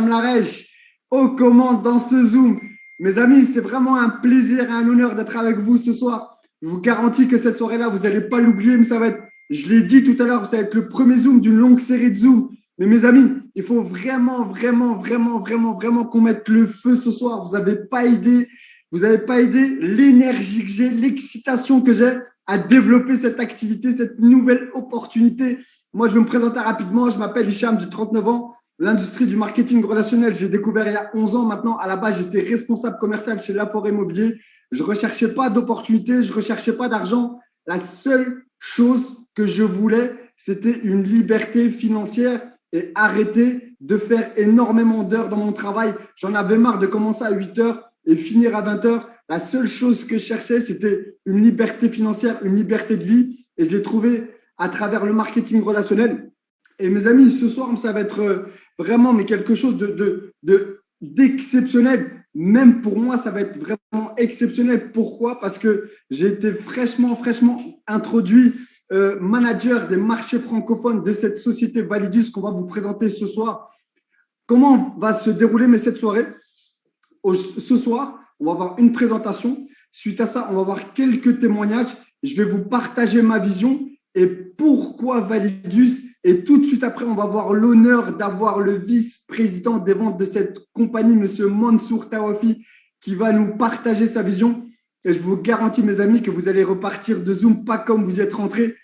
Hicham Larèche aux commandes dans ce Zoom. Mes amis, c'est vraiment un plaisir et un honneur d'être avec vous ce soir. Je vous garantis que cette soirée-là, vous n'allez pas l'oublier, mais ça va être, je l'ai dit tout à l'heure, ça va être le premier Zoom d'une longue série de Zoom. Mais mes amis, il faut vraiment qu'on mette le feu ce soir. Vous n'avez pas idée l'énergie que j'ai, l'excitation que j'ai à développer cette activité, cette nouvelle opportunité. Moi, je vais me présenter rapidement. Je m'appelle Hicham, j'ai 39 ans. L'industrie du marketing relationnel, j'ai découvert il y a 11 ans maintenant. À la base, j'étais responsable commercial chez Laforêt Immobilier. Je ne recherchais pas d'opportunités, je ne recherchais pas d'argent. La seule chose que je voulais, c'était une liberté financière et arrêter de faire énormément d'heures dans mon travail. J'en avais marre de commencer à 8 heures et finir à 20 heures. La seule chose que je cherchais, c'était une liberté financière, une liberté de vie. Et je l'ai trouvée à travers le marketing relationnel. Et mes amis, ce soir, ça va être vraiment quelque chose d'exceptionnel. Même pour moi, ça va être vraiment exceptionnel. Pourquoi? Parce que j'ai été fraîchement introduit manager des marchés francophones de cette société Validus qu'on va vous présenter ce soir. Comment va se dérouler cette soirée? Ce soir, on va avoir une présentation. Suite à ça, on va avoir quelques témoignages. Je vais vous partager ma vision et pourquoi Validus. Et tout de suite après, on va avoir l'honneur d'avoir le vice-président des ventes de cette compagnie, M. Mansour Tawafi, qui va nous partager sa vision. Et je vous garantis, mes amis, que vous allez repartir de Zoom pas comme vous y êtes rentrés.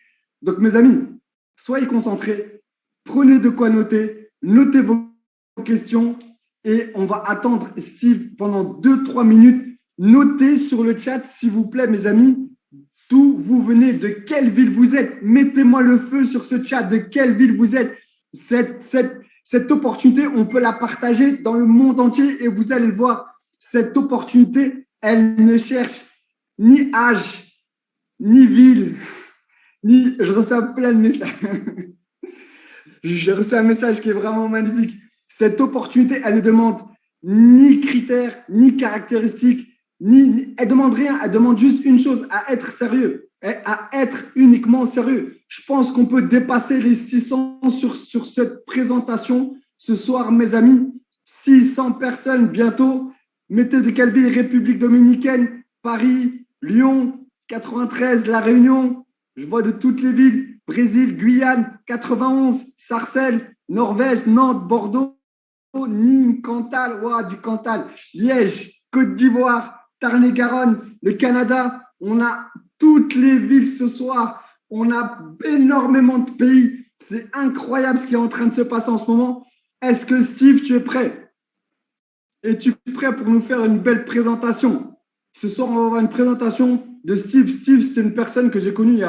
Donc, mes amis, soyez concentrés, prenez de quoi noter, notez vos questions et on va attendre Steve pendant 2-3 minutes. Notez sur le chat, s'il vous plaît, mes amis, d'où vous venez, de quelle ville vous êtes. Mettez-moi le feu sur ce chat, de quelle ville vous êtes. Cette opportunité, on peut la partager dans le monde entier et vous allez le voir. Cette opportunité, elle ne cherche ni âge, ni ville, ni… Je reçois plein de messages. J'ai reçu un message qui est vraiment magnifique. Cette opportunité, elle ne demande ni critères, ni caractéristiques, elle demande rien, elle demande juste une chose, à être sérieux, à être uniquement sérieux. Je pense qu'on peut dépasser les 600 sur cette présentation ce soir, mes amis. 600 personnes bientôt. Mettez de quelle ville? République dominicaine, Paris, Lyon, 93, La Réunion. Je vois de toutes les villes. Brésil, Guyane, 91, Sarcelles, Norvège, Nantes, Bordeaux, Nîmes, Cantal, du Cantal, Liège, Côte d'Ivoire, Tarn-et-Garonne, le Canada. On a toutes les villes ce soir. On a énormément de pays. C'est incroyable ce qui est en train de se passer en ce moment. Est-ce que Steve, tu es prêt? Es-tu prêt pour nous faire une belle présentation? Ce soir, on va avoir une présentation de Steve. Steve, c'est une personne que j'ai connue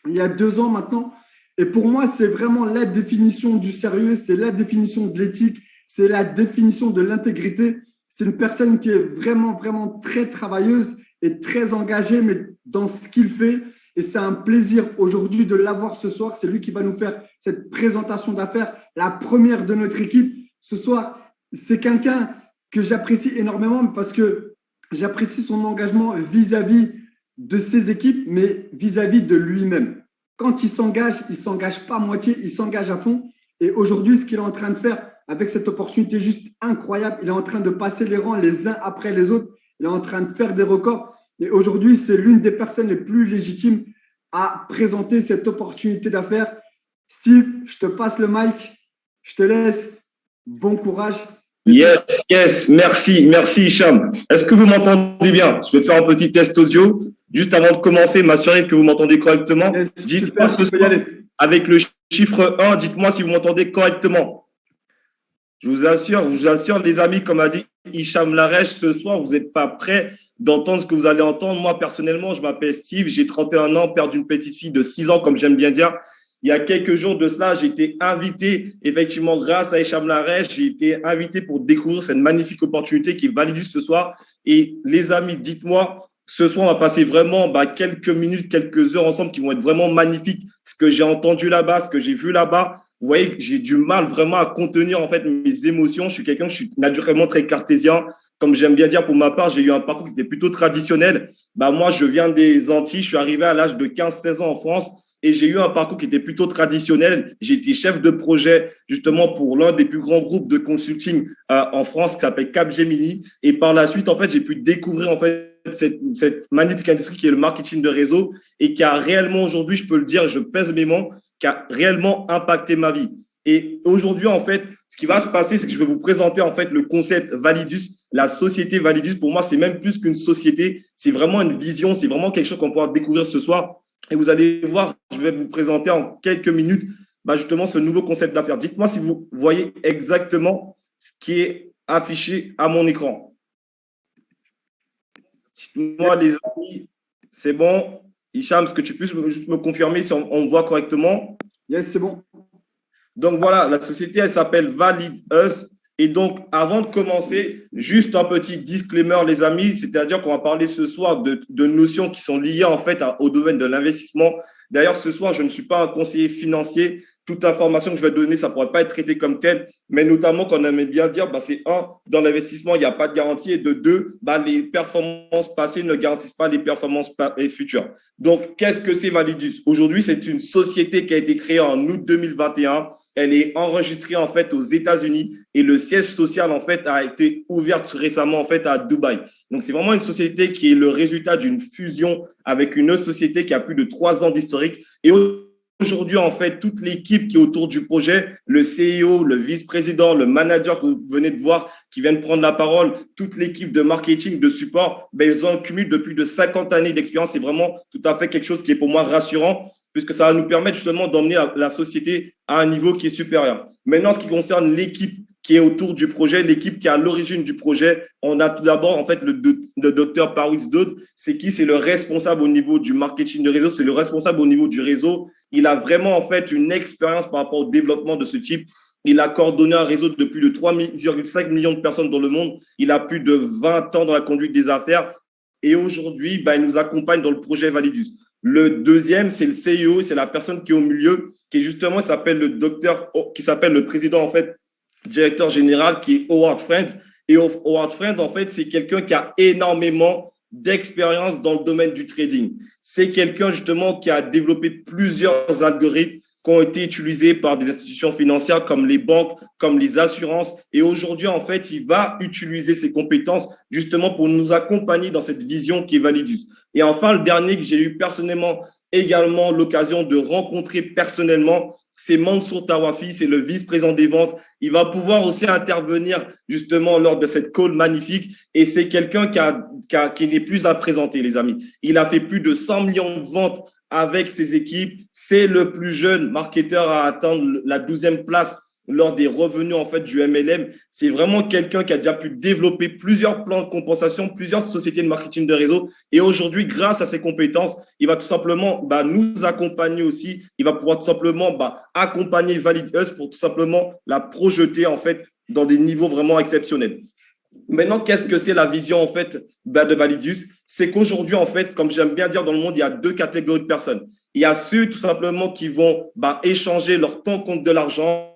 il y a 2 ans maintenant. Et pour moi, c'est vraiment la définition du sérieux, c'est la définition de l'éthique, c'est la définition de l'intégrité. C'est une personne qui est vraiment très travailleuse et très engagée mais dans ce qu'il fait. Et c'est un plaisir aujourd'hui de l'avoir ce soir. C'est lui qui va nous faire cette présentation d'affaires, la première de notre équipe. Ce soir, c'est quelqu'un que j'apprécie énormément parce que j'apprécie son engagement vis-à-vis de ses équipes, mais vis-à-vis de lui-même. Quand il s'engage pas à moitié, il s'engage à fond. Et aujourd'hui, ce qu'il est en train de faire avec cette opportunité juste incroyable, il est en train de passer les rangs les uns après les autres. Il est en train de faire des records. Et aujourd'hui, c'est l'une des personnes les plus légitimes à présenter cette opportunité d'affaires. Steve, je te passe le mic. Je te laisse. Bon courage. Yes. Merci Hicham. Est-ce que vous m'entendez bien? Je vais faire un petit test audio. Juste avant de commencer, m'assurer que vous m'entendez correctement. Dites-moi avec le chiffre 1, dites-moi si vous m'entendez correctement. Je vous assure, les amis, comme a dit Hicham Larèche, ce soir, vous n'êtes pas prêts d'entendre ce que vous allez entendre. Moi, personnellement, je m'appelle Steve, j'ai 31 ans, père d'une petite fille de 6 ans, comme j'aime bien dire. Il y a quelques jours de cela, j'ai été invité, effectivement, grâce à Hicham Larèche, j'ai été invité pour découvrir cette magnifique opportunité qui est Validus ce soir. Et les amis, dites-moi, ce soir, on va passer vraiment quelques minutes, quelques heures ensemble qui vont être vraiment magnifiques. Ce que j'ai entendu là-bas, ce que j'ai vu là-bas, vous voyez que j'ai du mal vraiment à contenir en fait mes émotions. Je suis naturellement très cartésien. Comme j'aime bien dire pour ma part, j'ai eu un parcours qui était plutôt traditionnel. Moi, je viens des Antilles. Je suis arrivé à l'âge de 15-16 ans en France. et j'ai eu un parcours qui était plutôt traditionnel. J'ai été chef de projet justement pour l'un des plus grands groupes de consulting en France qui s'appelle Capgemini. Et par la suite, en fait, j'ai pu découvrir en fait cette magnifique industrie qui est le marketing de réseau et qui a réellement aujourd'hui, je peux le dire, je pèse mes mots, qui a réellement impacté ma vie. Et aujourd'hui, en fait, ce qui va se passer, c'est que je vais vous présenter en fait le concept Validus, la société Validus. Pour moi, c'est même plus qu'une société, c'est vraiment une vision, c'est vraiment quelque chose qu'on pourra découvrir ce soir. Et vous allez voir, je vais vous présenter en quelques minutes justement ce nouveau concept d'affaires. Dites-moi si vous voyez exactement ce qui est affiché à mon écran. Dites-moi les amis, c'est bon. Hicham, est-ce que tu peux juste me confirmer si on voit correctement? Yes, c'est bon. Donc voilà, la société, elle s'appelle ValidUs. Et donc, avant de commencer, juste un petit disclaimer, les amis, c'est-à-dire qu'on va parler ce soir de notions qui sont liées en fait au domaine de l'investissement. D'ailleurs, ce soir, je ne suis pas un conseiller financier. Toute information que je vais donner, ça ne pourrait pas être traité comme tel, mais notamment qu'on aimait bien dire, c'est un, dans l'investissement, il n'y a pas de garantie, et de deux, les performances passées ne garantissent pas les performances futures. Donc, qu'est-ce que c'est Validus? Aujourd'hui, c'est une société qui a été créée en août 2021. Elle est enregistrée en fait aux États-Unis et le siège social en fait a été ouvert récemment en fait à Dubaï. Donc c'est vraiment une société qui est le résultat d'une fusion avec une autre société qui a plus de 3 ans d'historique. Et aujourd'hui, en fait, toute l'équipe qui est autour du projet, le CEO, le vice-président, le manager que vous venez de voir, qui vient de prendre la parole, toute l'équipe de marketing, de support, ils ont un cumul de plus de 50 années d'expérience. C'est vraiment tout à fait quelque chose qui est pour moi rassurant, puisque ça va nous permettre justement d'emmener la société à un niveau qui est supérieur. Maintenant, en ce qui concerne l'équipe qui est autour du projet, l'équipe qui est à l'origine du projet, on a tout d'abord en fait le docteur Parwiz Daud. C'est qui? C'est le responsable au niveau du marketing de réseau, c'est le responsable au niveau du réseau. Il a vraiment en fait une expérience par rapport au développement de ce type. Il a coordonné un réseau de plus de 3,5 millions de personnes dans le monde. Il a plus de 20 ans dans la conduite des affaires. Et aujourd'hui, il nous accompagne dans le projet Validus. Le deuxième, c'est le CEO, c'est la personne qui est au milieu, qui justement s'appelle le docteur, qui s'appelle le président, en fait, directeur général, qui est Howard Friend. Et Howard Friend, en fait, c'est quelqu'un qui a énormément d'expérience dans le domaine du trading. C'est quelqu'un, justement, qui a développé plusieurs algorithmes qui ont été utilisés par des institutions financières comme les banques, comme les assurances. Et aujourd'hui, en fait, il va utiliser ses compétences justement pour nous accompagner dans cette vision qui est Validus. Et enfin, le dernier que j'ai eu personnellement également l'occasion de rencontrer personnellement, c'est Mansour Tawafi, c'est le vice-président des ventes. Il va pouvoir aussi intervenir justement lors de cette call magnifique. Et c'est quelqu'un qui n'est plus à présenter, les amis. Il a fait plus de 100 millions de ventes avec ses équipes. C'est le plus jeune marketeur à atteindre la 12e place lors des revenus en fait du MLM. C'est vraiment quelqu'un qui a déjà pu développer plusieurs plans de compensation, plusieurs sociétés de marketing de réseau. Et aujourd'hui, grâce à ses compétences, il va tout simplement nous accompagner aussi. Il va pouvoir tout simplement accompagner ValidUs pour tout simplement la projeter en fait dans des niveaux vraiment exceptionnels. Maintenant, qu'est-ce que c'est la vision en fait de Validus? C'est qu'aujourd'hui, en fait, comme j'aime bien dire dans le monde, il y a 2 catégories de personnes. Il y a ceux tout simplement qui vont échanger leur temps contre de l'argent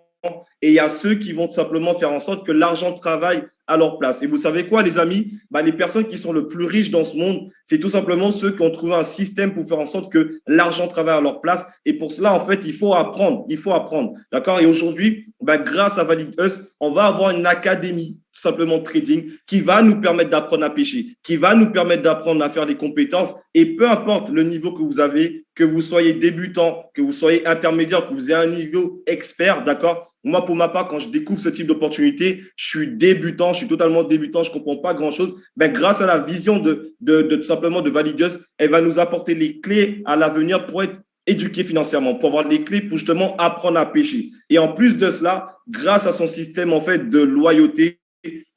et il y a ceux qui vont tout simplement faire en sorte que l'argent travaille à leur place. Et vous savez quoi, les amis? Les personnes qui sont le plus riches dans ce monde, c'est tout simplement ceux qui ont trouvé un système pour faire en sorte que l'argent travaille à leur place. Et pour cela, en fait, il faut apprendre. Il faut apprendre. D'accord? Et aujourd'hui, grâce à ValidUs, on va avoir une académie tout simplement trading qui va nous permettre d'apprendre à pêcher, qui va nous permettre d'apprendre à faire des compétences. Et peu importe le niveau que vous avez, que vous soyez débutant, que vous soyez intermédiaire, que vous ayez un niveau expert, d'accord? Moi, pour ma part, quand je découvre ce type d'opportunité, je suis débutant, je suis totalement débutant, je comprends pas grand-chose. Grâce à la vision de tout simplement de ValidUs, elle va nous apporter les clés à l'avenir pour être éduqué financièrement, pour avoir les clés pour justement apprendre à pêcher. Et en plus de cela, grâce à son système en fait de loyauté,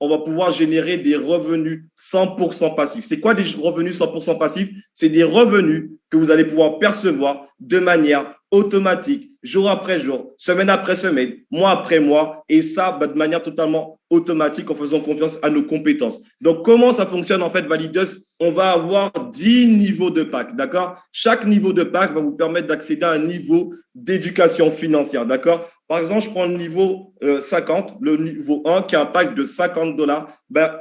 on va pouvoir générer des revenus 100% passifs. C'est quoi des revenus 100% passifs? C'est des revenus que vous allez pouvoir percevoir de manière automatique, jour après jour, semaine après semaine, mois après mois, et ça de manière totalement automatique en faisant confiance à nos compétences. Donc, comment ça fonctionne en fait, ValidUs? On va avoir 10 niveaux de pack, d'accord? Chaque niveau de pack va vous permettre d'accéder à un niveau d'éducation financière, d'accord? Par exemple, je prends le niveau 50, le niveau 1 qui a un pack de $50.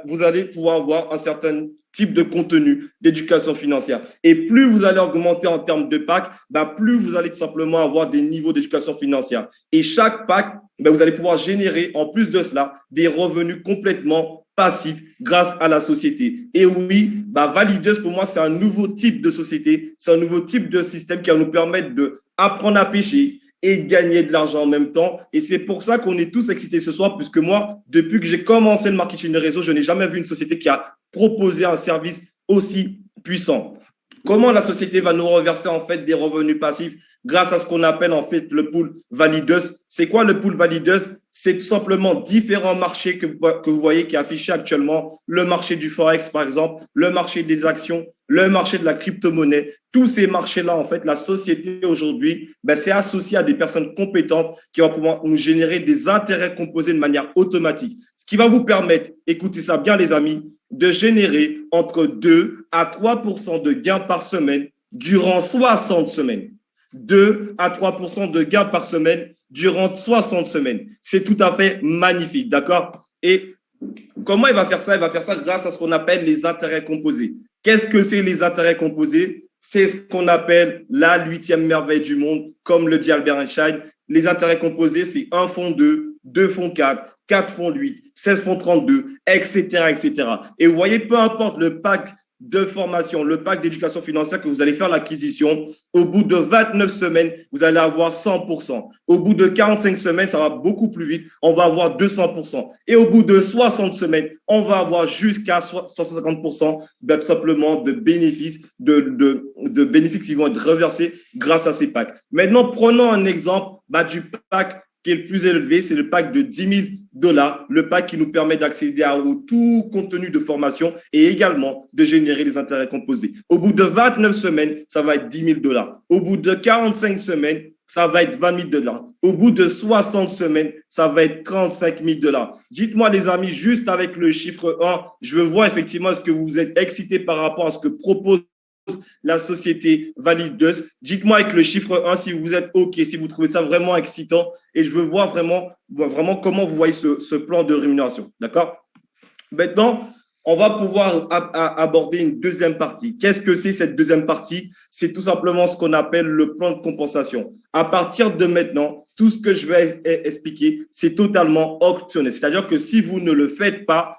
Vous allez pouvoir avoir un certain type de contenu d'éducation financière. Et plus vous allez augmenter en termes de pack, plus vous allez tout simplement avoir des niveaux d'éducation financière. Et chaque pack, vous allez pouvoir générer, en plus de cela, des revenus complètement passifs grâce à la société. Et oui, Valideuse, pour moi, c'est un nouveau type de société, c'est un nouveau type de système qui va nous permettre d'apprendre à pêcher et gagner de l'argent en même temps. Et c'est pour ça qu'on est tous excités ce soir, puisque moi, depuis que j'ai commencé le marketing de réseau, je n'ai jamais vu une société qui a proposé un service aussi puissant. Comment la société va nous reverser en fait des revenus passifs grâce à ce qu'on appelle en fait le pool valideuse. C'est quoi le pool valideuse? C'est tout simplement différents marchés que vous voyez qui est affiché actuellement. Le marché du Forex, par exemple, le marché des actions, le marché de la crypto-monnaie. Tous ces marchés-là, en fait, la société aujourd'hui, c'est associé à des personnes compétentes qui vont pouvoir nous générer des intérêts composés de manière automatique. Ce qui va vous permettre, écoutez ça bien les amis, de générer entre 2 à 3% de gains par semaine durant 60 semaines. 2 à 3% de gains par semaine durant 60 semaines. C'est tout à fait magnifique, d'accord? Et comment il va faire ça? Il va faire ça grâce à ce qu'on appelle les intérêts composés. Qu'est-ce que c'est les intérêts composés? C'est ce qu'on appelle la 8e merveille du monde, comme le dit Albert Einstein. Les intérêts composés, c'est 1 fonds 2, 2 fonds 4, 4 fonds 8, 16 fonds 32, etc., etc. Et vous voyez, peu importe le pack de formation, le pack d'éducation financière que vous allez faire l'acquisition, au bout de 29 semaines, vous allez avoir 100%. Au bout de 45 semaines, ça va beaucoup plus vite, on va avoir 200%. Et au bout de 60 semaines, on va avoir jusqu'à 150% simplement de bénéfices, de bénéfices qui vont être reversés grâce à ces packs. Maintenant, prenons un exemple du pack qui est le plus élevé, c'est le pack de $10,000, le pack qui nous permet d'accéder à tout contenu de formation et également de générer des intérêts composés. Au bout de 29 semaines, ça va être $10,000. Au bout de 45 semaines, ça va être $20,000. Au bout de 60 semaines, ça va être $35,000. Dites-moi les amis, juste avec le chiffre 1, je veux voir effectivement est-ce que vous êtes excités par rapport à ce que propose la société valideuse. Dites-moi avec le chiffre 1 si vous êtes OK, si vous trouvez ça vraiment excitant et je veux voir vraiment comment vous voyez ce plan de rémunération. D'accord? Maintenant, on va pouvoir aborder une deuxième partie. Qu'est-ce que c'est cette deuxième partie? C'est tout simplement ce qu'on appelle le plan de compensation. À partir de maintenant, tout ce que je vais expliquer, c'est totalement optionnel. C'est-à-dire que si vous ne le faites pas,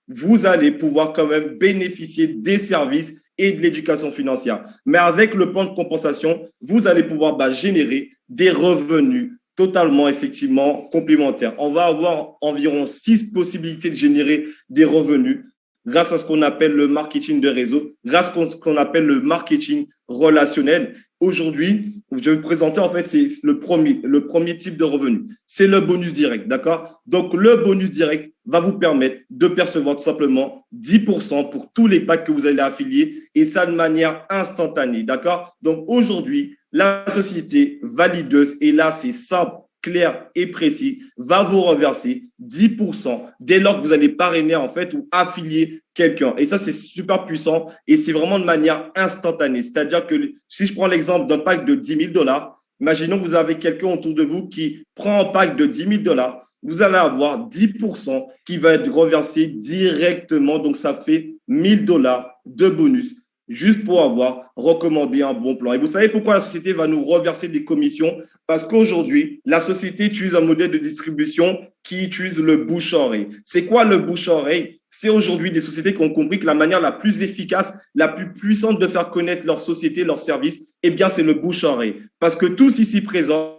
vous allez pouvoir quand même bénéficier des services et de l'éducation financière. Mais avec le plan de compensation, vous allez pouvoir générer des revenus totalement, effectivement, complémentaires. On va avoir environ 6 possibilités de générer des revenus grâce à ce qu'on appelle le marketing de réseau, grâce à ce qu'on appelle le marketing relationnel. Aujourd'hui, je vais vous présenter, en fait, c'est le premier type de revenu. C'est le bonus direct, d'accord? Donc, le bonus direct va vous permettre de percevoir tout simplement 10% pour tous les packs que vous allez affilier et ça de manière instantanée, d'accord? Donc, aujourd'hui, la société valideuse, et là, c'est simple, clair et précis, va vous reverser 10% dès lors que vous allez parrainer, en fait, ou affilier quelqu'un. Et ça, c'est super puissant et c'est vraiment de manière instantanée. C'est-à-dire que si je prends l'exemple d'un pack de $10,000, imaginons que vous avez quelqu'un autour de vous qui prend un pack de $10,000, vous allez avoir 10% qui va être reversé directement. Donc, ça fait $1,000 de bonus juste pour avoir recommandé un bon plan. Et vous savez pourquoi la société va nous reverser des commissions? Parce qu'aujourd'hui, la société utilise un modèle de distribution qui utilise le bouche-oreille. C'est quoi le bouche-oreille? C'est aujourd'hui des sociétés qui ont compris que la manière la plus efficace, la plus puissante de faire connaître leur société, leurs services, c'est le bouche-oreille. Parce que tous ici présents,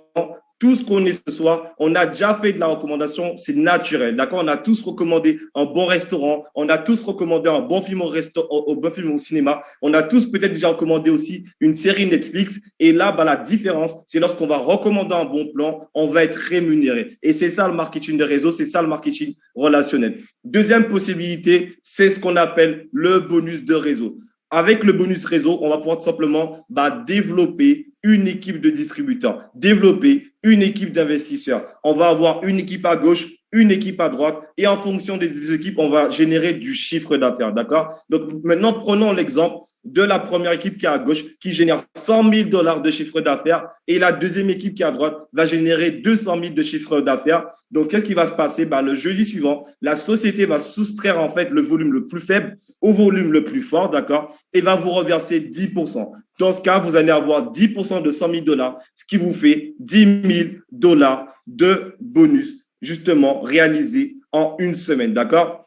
tout ce qu'on est ce soir, on a déjà fait de la recommandation, c'est naturel, d'accord? On a tous recommandé un bon restaurant, on a tous recommandé un bon film au cinéma, on a tous peut-être déjà recommandé aussi une série Netflix. Et là, la différence, c'est lorsqu'on va recommander un bon plan, on va être rémunéré. Et c'est ça le marketing de réseau, c'est ça le marketing relationnel. Deuxième possibilité, c'est ce qu'on appelle le bonus de réseau. Avec le bonus réseau, on va pouvoir tout simplement développer une équipe de distributeurs, développer une équipe d'investisseurs. On va avoir une équipe à gauche, une équipe à droite et en fonction des deux équipes, on va générer du chiffre d'affaires, d'accord? Donc, maintenant, prenons l'exemple de la première équipe qui est à gauche, qui génère 100 000 $ de chiffre d'affaires et la deuxième équipe qui est à droite va générer 200 000 de chiffre d'affaires. Donc, qu'est-ce qui va se passer? Le jeudi suivant, la société va soustraire en fait le volume le plus faible au volume le plus fort, d'accord? Et va vous reverser 10%. Dans ce cas, vous allez avoir 10% de 100 000 $, ce qui vous fait 10 000 $ de bonus, justement, réalisé en une semaine, d'accord?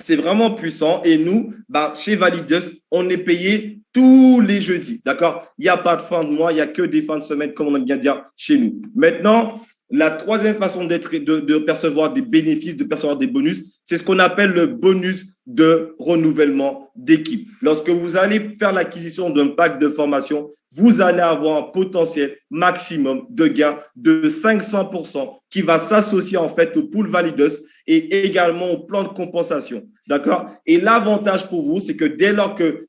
C'est vraiment puissant et nous, chez Valideus, on est payé tous les jeudis, d'accord? Il n'y a pas de fin de mois, il n'y a que des fins de semaine, comme on aime bien dire chez nous. Maintenant, la troisième façon de percevoir des bénéfices, de percevoir des bonus, c'est ce qu'on appelle le bonus de renouvellement d'équipe. Lorsque vous allez faire l'acquisition d'un pack de formation, vous allez avoir un potentiel maximum de gain de 500% qui va s'associer en fait au pool Valideus et également au plan de compensation. D'accord? Et l'avantage pour vous, c'est que dès lors que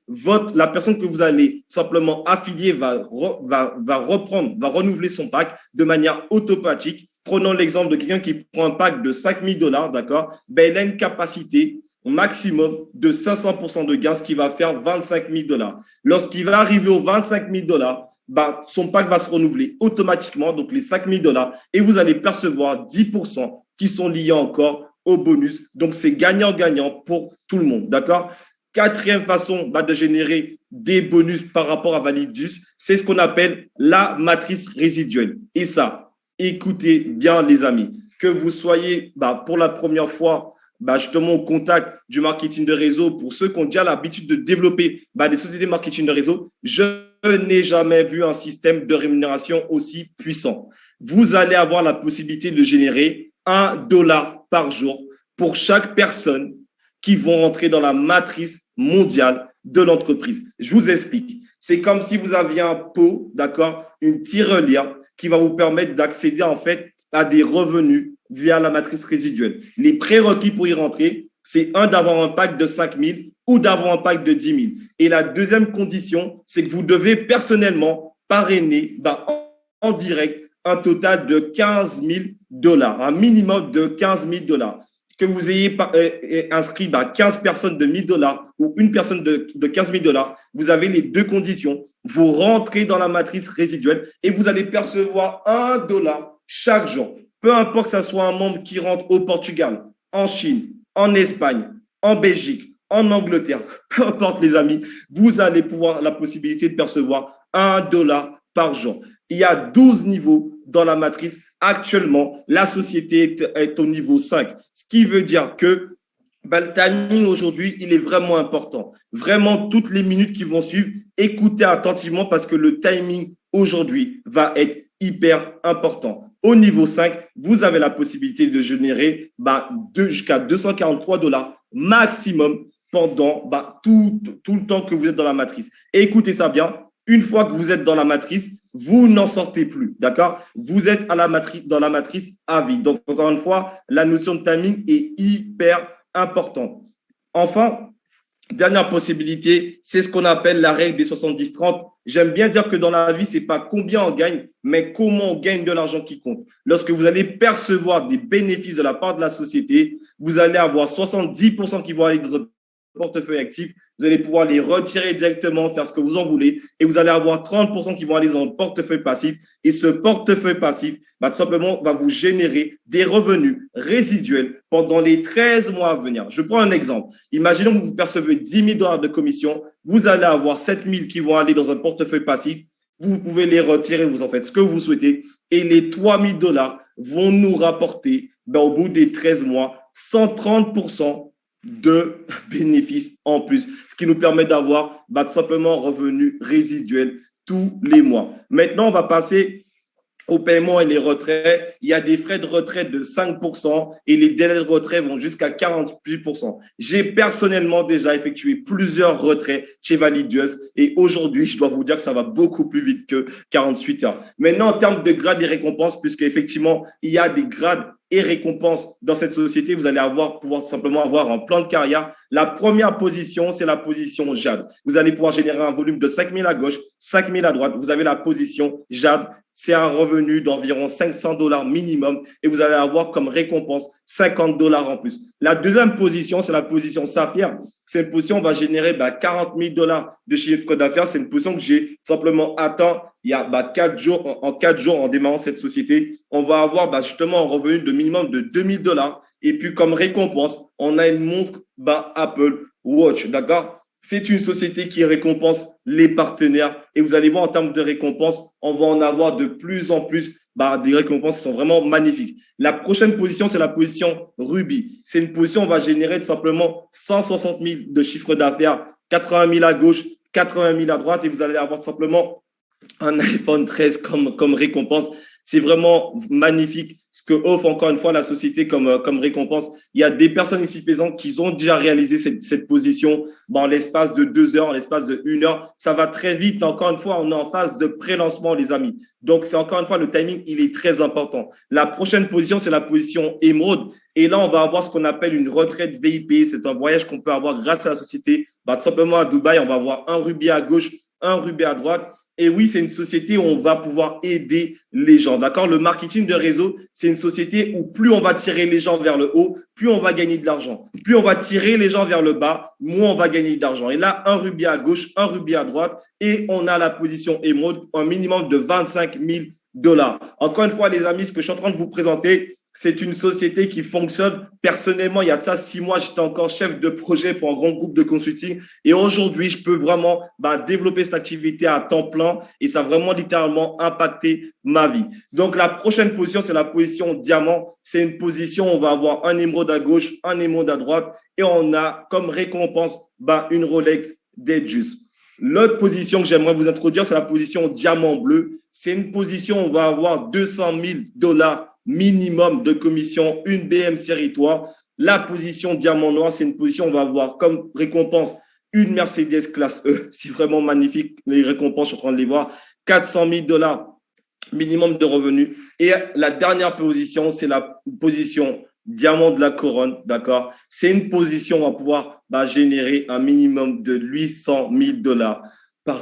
la personne que vous allez simplement affilier va renouveler son pack de manière automatique. Prenons l'exemple de quelqu'un qui prend un pack de 5 000 $, d'accord? Il a une capacité au maximum de 500% de gain, ce qui va faire 25 000 $. Lorsqu'il va arriver aux 25 000 $, son pack va se renouveler automatiquement, donc les 5 000 $, et vous allez percevoir 10% qui sont liés encore au bonus. Donc, c'est gagnant-gagnant pour tout le monde, d'accord? Quatrième façon de générer des bonus par rapport à Valideus, c'est ce qu'on appelle la matrice résiduelle. Et ça, écoutez bien les amis, que vous soyez pour la première fois justement au contact du marketing de réseau, pour ceux qui ont déjà l'habitude de développer des sociétés de marketing de réseau, je n'ai jamais vu un système de rémunération aussi puissant. Vous allez avoir la possibilité de générer $1 par jour pour chaque personne qui vont rentrer dans la matrice mondiale de l'entreprise. Je vous explique. C'est comme si vous aviez un pot, d'accord, une tirelire qui va vous permettre d'accéder en fait à des revenus via la matrice résiduelle. Les prérequis pour y rentrer, c'est d'avoir un pack de 5 000 ou d'avoir un pack de 10 000. Et la deuxième condition, c'est que vous devez personnellement parrainer en direct un total de 15 000 $, un minimum de 15 000 $. Que vous ayez inscrit 15 personnes de 1 000 $ ou une personne de 15 000 $, vous avez les deux conditions. Vous rentrez dans la matrice résiduelle et vous allez percevoir $1 chaque jour. Peu importe que ce soit un membre qui rentre au Portugal, en Chine, en Espagne, en Belgique, en Angleterre, peu importe les amis, vous allez pouvoir la possibilité de percevoir $1 par jour. Il y a 12 niveaux dans la matrice. Actuellement, la société est au niveau 5, ce qui veut dire que le timing aujourd'hui, il est vraiment important. Vraiment, toutes les minutes qui vont suivre, écoutez attentivement parce que le timing aujourd'hui va être hyper important. Au niveau 5, vous avez la possibilité de générer jusqu'à $243 maximum pendant tout le temps que vous êtes dans la matrice. Et écoutez ça bien, une fois que vous êtes dans la matrice, vous n'en sortez plus, d'accord? Vous êtes dans la matrice à vie. Donc, encore une fois, la notion de timing est hyper importante. Enfin, dernière possibilité, c'est ce qu'on appelle la règle des 70-30. J'aime bien dire que dans la vie, ce n'est pas combien on gagne, mais comment on gagne de l'argent qui compte. Lorsque vous allez percevoir des bénéfices de la part de la société, vous allez avoir 70% qui vont aller dans un portefeuille actif. Vous allez pouvoir les retirer directement, faire ce que vous en voulez, et vous allez avoir 30% qui vont aller dans le portefeuille passif. Et ce portefeuille passif, tout simplement, va vous générer des revenus résiduels pendant les 13 mois à venir. Je prends un exemple. Imaginons que vous percevez 10 000 $ de commission. Vous allez avoir 7 000 qui vont aller dans un portefeuille passif. Vous pouvez les retirer, vous en faites ce que vous souhaitez. Et les 3 000 $ vont nous rapporter, au bout des 13 mois, 130% de bénéfices en plus, ce qui nous permet d'avoir tout simplement un revenu résiduel tous les mois. Maintenant, on va passer au paiement et les retraits. Il y a des frais de retrait de 5% et les délais de retrait vont jusqu'à 48%. J'ai personnellement déjà effectué plusieurs retraits chez Valideus et aujourd'hui, je dois vous dire que ça va beaucoup plus vite que 48 heures. Maintenant, en termes de grades et récompenses, puisque effectivement, il y a des grades et récompenses dans cette société, vous allez pouvoir simplement avoir un plan de carrière. La première position, c'est la position Jade. Vous allez pouvoir générer un volume de 5 000 à gauche 5 000 à droite. Vous avez la position Jade. C'est un revenu d'environ $500 minimum et vous allez avoir comme récompense $50 en plus. La deuxième position, c'est la position Saphir. C'est une position, on va générer $40 000 de chiffre d'affaires. C'est une position que j'ai simplement atteint il y a 4 jours. En 4 jours, en démarrant cette société, on va avoir justement un revenu de minimum de $2 000. Et puis, comme récompense, on a une montre Apple Watch. D'accord? C'est une société qui récompense les partenaires et vous allez voir en termes de récompenses, on va en avoir de plus en plus des récompenses qui sont vraiment magnifiques. La prochaine position, c'est la position Ruby. C'est une position, on va générer tout simplement 160 000 de chiffre d'affaires, 80 000 à gauche, 80 000 à droite et vous allez avoir tout simplement un iPhone 13 comme récompense. C'est vraiment magnifique ce que offre encore une fois la société comme récompense. Il y a des personnes ici présentes qui ont déjà réalisé cette position en l'espace de 2 heures, en l'espace de 1 heure. Ça va très vite. Encore une fois, on est en phase de pré-lancement, les amis. Donc, c'est encore une fois, le timing, il est très important. La prochaine position, c'est la position émeraude. Et là, on va avoir ce qu'on appelle une retraite VIP. C'est un voyage qu'on peut avoir grâce à la société. Tout simplement à Dubaï, on va avoir un rubis à gauche, un rubis à droite. Et oui, c'est une société où on va pouvoir aider les gens. D'accord? Le marketing de réseau, c'est une société où plus on va tirer les gens vers le haut, plus on va gagner de l'argent. Plus on va tirer les gens vers le bas, moins on va gagner d'argent. Et là, un rubis à gauche, un rubis à droite, et on a la position émeraude, un minimum de $25 000. Encore une fois, les amis, ce que je suis en train de vous présenter, c'est une société qui fonctionne. Personnellement, il y a de ça 6 mois, j'étais encore chef de projet pour un grand groupe de consulting. Et aujourd'hui, je peux vraiment développer cette activité à temps plein et ça a vraiment littéralement impacté ma vie. Donc, la prochaine position, c'est la position diamant. C'est une position où on va avoir un émeraude à gauche, un émeraude à droite et on a comme récompense une Rolex Datejust. L'autre position que j'aimerais vous introduire, c'est la position diamant bleu. C'est une position où on va avoir $200 000 minimum de commission, une BM série 3. La position diamant noir, c'est une position, on va avoir comme récompense une Mercedes classe E. C'est vraiment magnifique. Les récompenses, je suis en train de les voir. $400 000 minimum de revenus. Et la dernière position, c'est la position diamant de la couronne. D'accord? C'est une position, on va pouvoir générer un minimum de $800 000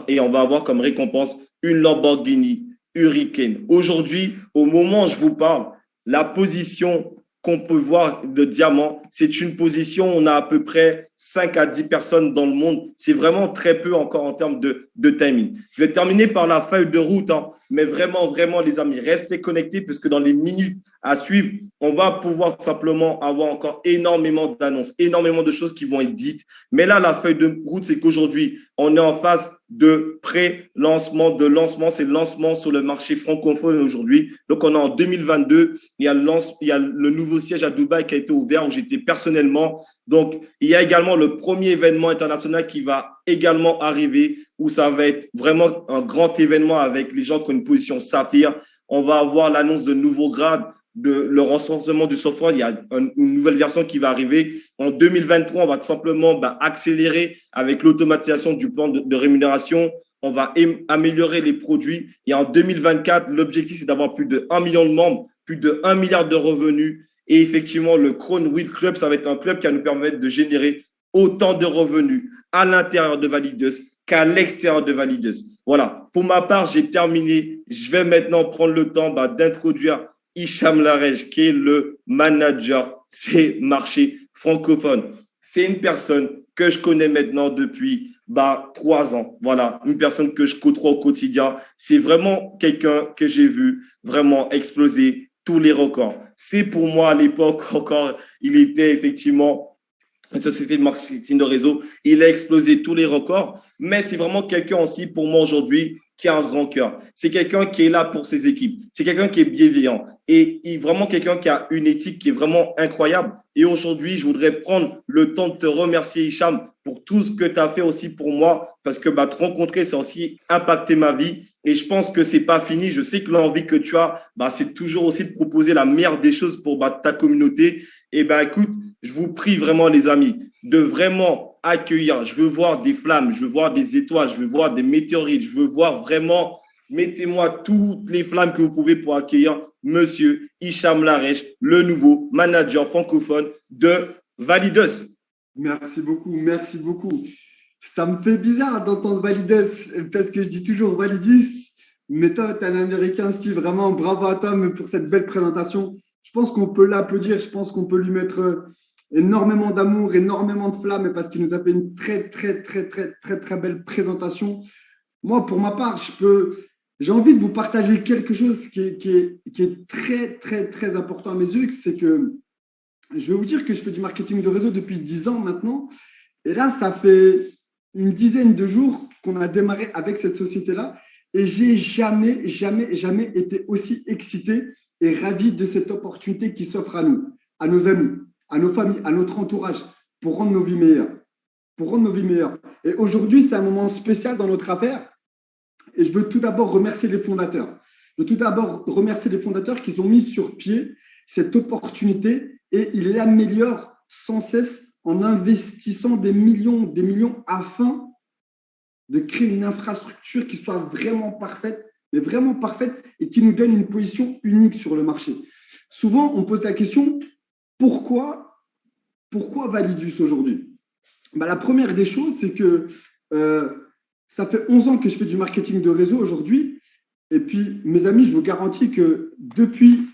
et on va avoir comme récompense une Lamborghini Hurricane. Aujourd'hui, au moment où je vous parle, la position qu'on peut voir de diamant, c'est une position où on a à peu près 5 à 10 personnes dans le monde. C'est vraiment très peu encore en termes de timing. Je vais terminer par la feuille de route, mais vraiment, vraiment, les amis, restez connectés parce que dans les minutes à suivre, on va pouvoir simplement avoir encore énormément d'annonces, énormément de choses qui vont être dites. Mais là, la feuille de route, c'est qu'aujourd'hui, on est en phase de pré-lancement, de lancement. C'est le lancement sur le marché francophone aujourd'hui. Donc, on est en 2022. Il y a le nouveau siège à Dubaï qui a été ouvert où j'étais personnellement. Donc, il y a également le premier événement international qui va également arriver où ça va être vraiment un grand événement avec les gens qui ont une position saphir. On va avoir l'annonce de nouveaux grades, le renforcement du software. Il y a une nouvelle version qui va arriver. En 2023, on va tout simplement accélérer avec l'automatisation du plan de rémunération. On va améliorer les produits. Et en 2024, l'objectif, c'est d'avoir plus de 1 million de membres, plus de 1 milliard de revenus. Et effectivement, le Crown Wheel Club, ça va être un club qui va nous permettre de générer autant de revenus à l'intérieur de Valideuse qu'à l'extérieur de Valideuse. Voilà. Pour ma part, j'ai terminé. Je vais maintenant prendre le temps d'introduire Hicham Larej, qui est le manager des marchés francophones. C'est une personne que je connais maintenant depuis 3 ans. Voilà, une personne que je côtoie au quotidien. C'est vraiment quelqu'un que j'ai vu vraiment exploser tous les records. C'est pour moi à l'époque encore, il était effectivement une société de marketing de réseau. Il a explosé tous les records, mais c'est vraiment quelqu'un aussi pour moi aujourd'hui qui a un grand cœur. C'est quelqu'un qui est là pour ses équipes. C'est quelqu'un qui est bienveillant et vraiment quelqu'un qui a une éthique qui est vraiment incroyable. Et aujourd'hui, je voudrais prendre le temps de te remercier, Hicham, pour tout ce que tu as fait aussi pour moi, parce que te rencontrer, c'est aussi impacter ma vie. Et je pense que c'est pas fini. Je sais que l'envie que tu as, c'est toujours aussi de proposer la meilleure des choses pour ta communauté. Et écoute, je vous prie vraiment, les amis, de vraiment accueillir. Je veux voir des flammes, je veux voir des étoiles, je veux voir des météorites, je veux voir vraiment, mettez-moi toutes les flammes que vous pouvez pour accueillir Monsieur Hicham Larej, le nouveau manager francophone de Valideuse. Merci beaucoup, merci beaucoup. Ça me fait bizarre d'entendre Validus parce que je dis toujours Validus, mais toi, tu es un Américain, Steve. Vraiment, bravo à toi pour cette belle présentation. Je pense qu'on peut l'applaudir. Je pense qu'on peut lui mettre énormément d'amour, énormément de flamme parce qu'il nous a fait une très, très, très, très, très, très belle présentation. Moi, pour ma part, j'ai envie de vous partager quelque chose qui est très, très, très important à mes yeux. C'est que je vais vous dire que je fais du marketing de réseau depuis 10 ans maintenant. Et là, ça fait une dizaine de jours qu'on a démarré avec cette société-là et j'ai jamais, jamais, jamais été aussi excité et ravi de cette opportunité qui s'offre à nous, à nos amis, à nos familles, à notre entourage pour rendre nos vies meilleures. Pour rendre nos vies meilleures. Et aujourd'hui, c'est un moment spécial dans notre affaire et je veux tout d'abord remercier les fondateurs. Je veux tout d'abord remercier les fondateurs qui ont mis sur pied cette opportunité et ils l'améliorent sans cesse en investissant des millions afin de créer une infrastructure qui soit vraiment parfaite, mais vraiment parfaite et qui nous donne une position unique sur le marché. Souvent, on pose la question, pourquoi Validus aujourd'hui? La première des choses, c'est que ça fait 11 ans que je fais du marketing de réseau aujourd'hui. Et puis, mes amis, je vous garantis que depuis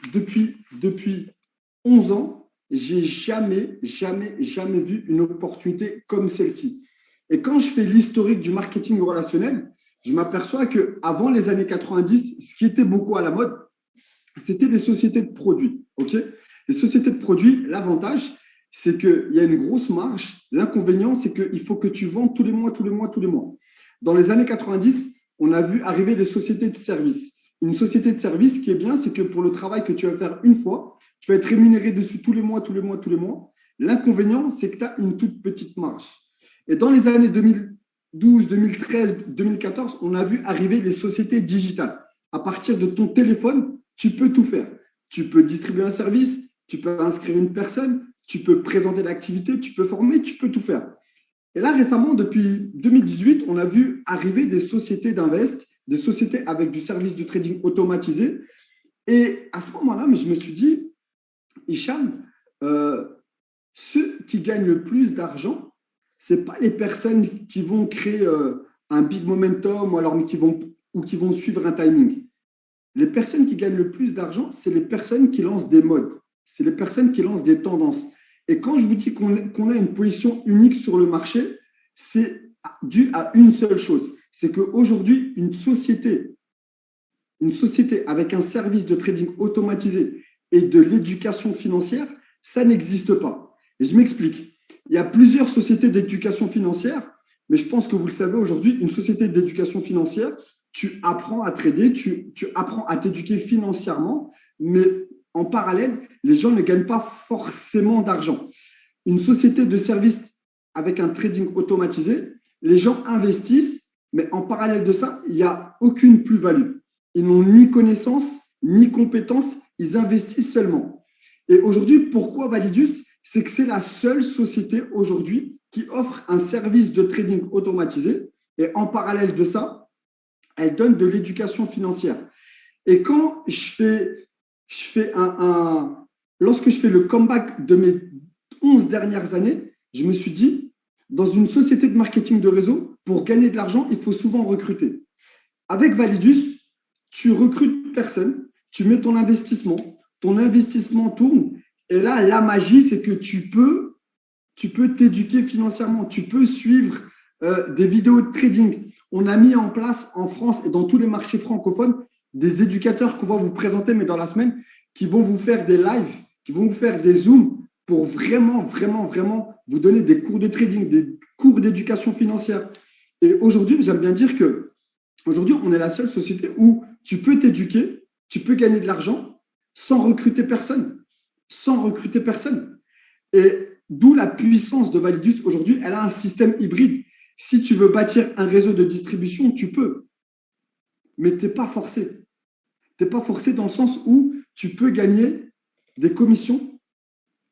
11 ans, j'ai jamais vu une opportunité comme celle-ci. Et quand je fais l'historique du marketing relationnel, je m'aperçois qu'avant les années 90, ce qui était beaucoup à la mode, c'était des sociétés de produits. Okay, les sociétés de produits, l'avantage, c'est qu'il y a une grosse marge. L'inconvénient, c'est qu'il faut que tu vendes tous les mois. Dans les années 90, on a vu arriver des sociétés de services. Une société de services, ce qui est bien, c'est que pour le travail que tu vas faire une fois, tu vas être rémunéré dessus tous les mois. L'inconvénient, c'est que tu as une toute petite marge. Et dans les années 2012, 2013, 2014, on a vu arriver les sociétés digitales. À partir de ton téléphone, tu peux tout faire. Tu peux distribuer un service, tu peux inscrire une personne, tu peux présenter l'activité, tu peux former, tu peux tout faire. Et là, récemment, depuis 2018, on a vu arriver des sociétés d'invest, des sociétés avec du service de trading automatisé. Et à ce moment-là, je me suis dit, Hicham, ceux qui gagnent le plus d'argent, ce n'est pas les personnes qui vont créer un big momentum ou qui vont suivre un timing. Les personnes qui gagnent le plus d'argent, c'est les personnes qui lancent des modes, c'est les personnes qui lancent des tendances. Et quand je vous dis qu'on a une position unique sur le marché, c'est dû à une seule chose. C'est qu'aujourd'hui, une société avec un service de trading automatisé et de l'éducation financière, ça n'existe pas. Et je m'explique. Il y a plusieurs sociétés d'éducation financière, mais je pense que vous le savez aujourd'hui, une société d'éducation financière, tu apprends à trader, tu apprends à t'éduquer financièrement, mais en parallèle, les gens ne gagnent pas forcément d'argent. Une société de service avec un trading automatisé, les gens investissent, mais en parallèle de ça, il n'y a aucune plus-value. Ils n'ont ni connaissance, ni compétence, ils investissent seulement. Et aujourd'hui, pourquoi Validus? C'est que c'est la seule société aujourd'hui qui offre un service de trading automatisé et en parallèle de ça, elle donne de l'éducation financière. Et quand lorsque je fais le comeback de mes 11 dernières années, je me suis dit, dans une société de marketing de réseau, pour gagner de l'argent, il faut souvent recruter. Avec Validus, tu recrutes personne, tu mets ton investissement tourne, et là, la magie, c'est que tu peux t'éduquer financièrement, tu peux suivre des vidéos de trading. On a mis en place en France et dans tous les marchés francophones des éducateurs qu'on va vous présenter, mais dans la semaine, qui vont vous faire des lives, qui vont vous faire des zooms pour vraiment vous donner des cours de trading, des cours d'éducation financière. Et aujourd'hui, j'aime bien dire que aujourd'hui, on est la seule société où tu peux t'éduquer, tu peux gagner de l'argent sans recruter personne. Et d'où la puissance de Validus aujourd'hui, elle a un système hybride. Si tu veux bâtir un réseau de distribution, tu peux. Mais tu n'es pas forcé. Tu n'es pas forcé dans le sens où tu peux gagner des commissions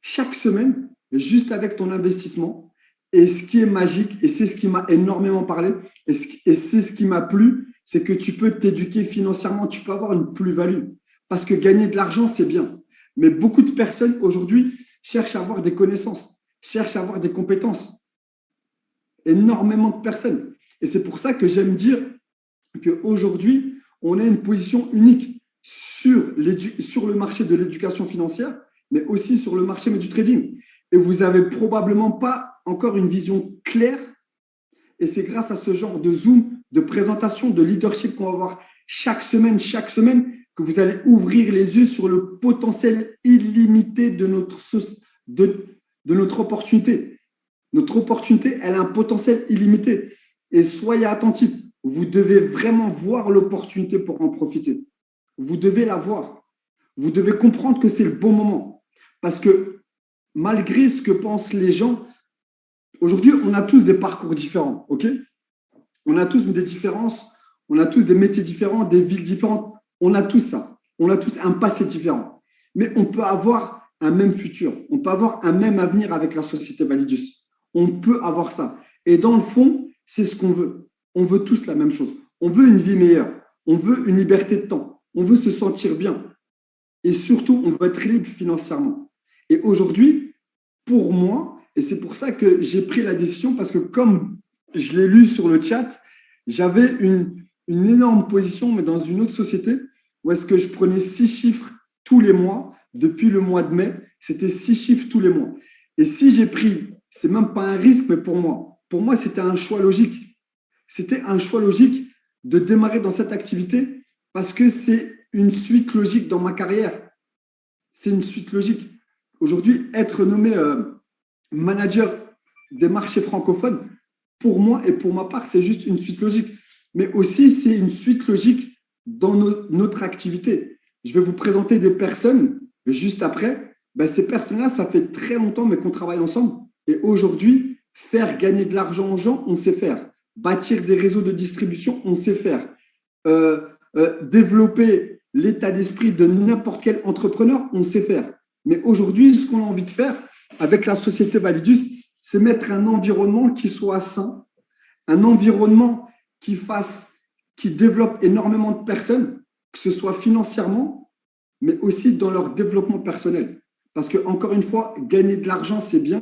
chaque semaine juste avec ton investissement. Et ce qui est magique, et c'est ce qui m'a énormément parlé, et c'est ce qui m'a plu, c'est que tu peux t'éduquer financièrement, tu peux avoir une plus-value. Parce que gagner de l'argent, c'est bien. Mais beaucoup de personnes aujourd'hui cherchent à avoir des connaissances, cherchent à avoir des compétences. énormément de personnes. Et c'est pour ça que j'aime dire qu'aujourd'hui, on a une position unique sur le marché de l'éducation financière, mais aussi sur le marché du trading. Et vous n'avez probablement pas encore une vision claire. Et c'est grâce à ce genre de Zoom, de présentation, de leadership qu'on va voir chaque semaine, que vous allez ouvrir les yeux sur le potentiel illimité de notre opportunité. Notre opportunité, elle a un potentiel illimité. Et soyez attentifs, vous devez vraiment voir l'opportunité pour en profiter. Vous devez la voir. Vous devez comprendre que c'est le bon moment. Parce que malgré ce que pensent les gens, aujourd'hui, on a tous des parcours différents, ok? On a tous des différences, on a tous des métiers différents, des villes différentes. On a tous ça. On a tous un passé différent. Mais on peut avoir un même futur. On peut avoir un même avenir avec la société Validus. On peut avoir ça. Et dans le fond, c'est ce qu'on veut. On veut tous la même chose. On veut une vie meilleure. On veut une liberté de temps. On veut se sentir bien. Et surtout, on veut être libre financièrement. Et aujourd'hui, pour moi, et c'est pour ça que j'ai pris la décision, parce que comme je l'ai lu sur le chat, j'avais une énorme position, mais dans une autre société, où est-ce que je prenais 6 chiffres tous les mois. Depuis le mois de mai, c'était 6 chiffres tous les mois. Et si j'ai pris, c'est même pas un risque, mais pour moi, c'était un choix logique. C'était un choix logique de démarrer dans cette activité parce que c'est une suite logique dans ma carrière. C'est une suite logique. Aujourd'hui, être nommé manager des marchés francophones, pour moi et pour ma part, c'est juste une suite logique. Mais aussi, c'est une suite logique dans notre activité. Je vais vous présenter des personnes juste après. Ben, ces personnes-là, ça fait très longtemps mais qu'on travaille ensemble. Et aujourd'hui, faire gagner de l'argent aux gens, on sait faire. Bâtir des réseaux de distribution, on sait faire. Développer l'état d'esprit de n'importe quel entrepreneur, on sait faire. Mais aujourd'hui, ce qu'on a envie de faire avec la société Validus, c'est mettre un environnement qui soit sain, un environnement qui développe énormément de personnes, que ce soit financièrement, mais aussi dans leur développement personnel. Parce que, encore une fois, gagner de l'argent, c'est bien,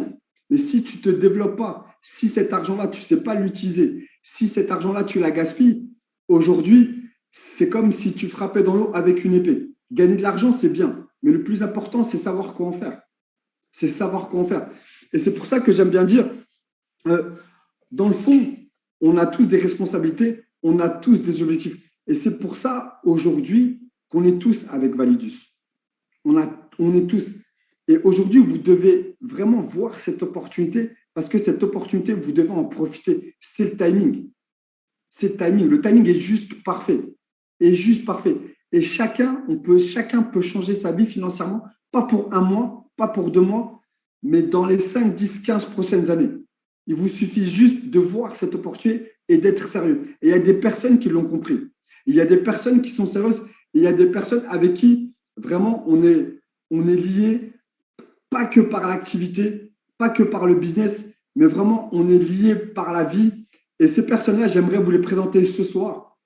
mais si tu ne te développes pas, si cet argent-là, tu ne sais pas l'utiliser, si cet argent-là, tu la gaspilles, aujourd'hui, c'est comme si tu frappais dans l'eau avec une épée. Gagner de l'argent, c'est bien, mais le plus important, c'est savoir quoi en faire. C'est savoir quoi en faire. Et c'est pour ça que j'aime bien dire, dans le fond, on a tous des responsabilités, on a tous des objectifs. Et c'est pour ça, aujourd'hui, qu'on est tous avec Validus. On est tous. Et aujourd'hui, vous devez vraiment voir cette opportunité parce que cette opportunité, vous devez en profiter. C'est le timing. C'est le timing. Le timing est juste parfait. Est juste parfait. Et chacun peut changer sa vie financièrement, pas pour un mois, pas pour 2 mois, mais dans les 5, 10, 15 prochaines années. Il vous suffit juste de voir cette opportunité et d'être sérieux. Et il y a des personnes qui l'ont compris. Il y a des personnes qui sont sérieuses et il y a des personnes avec qui vraiment on est lié, pas que par l'activité, pas que par le business, mais vraiment on est lié par la vie. Et ces personnes-là, j'aimerais vous les présenter ce soir.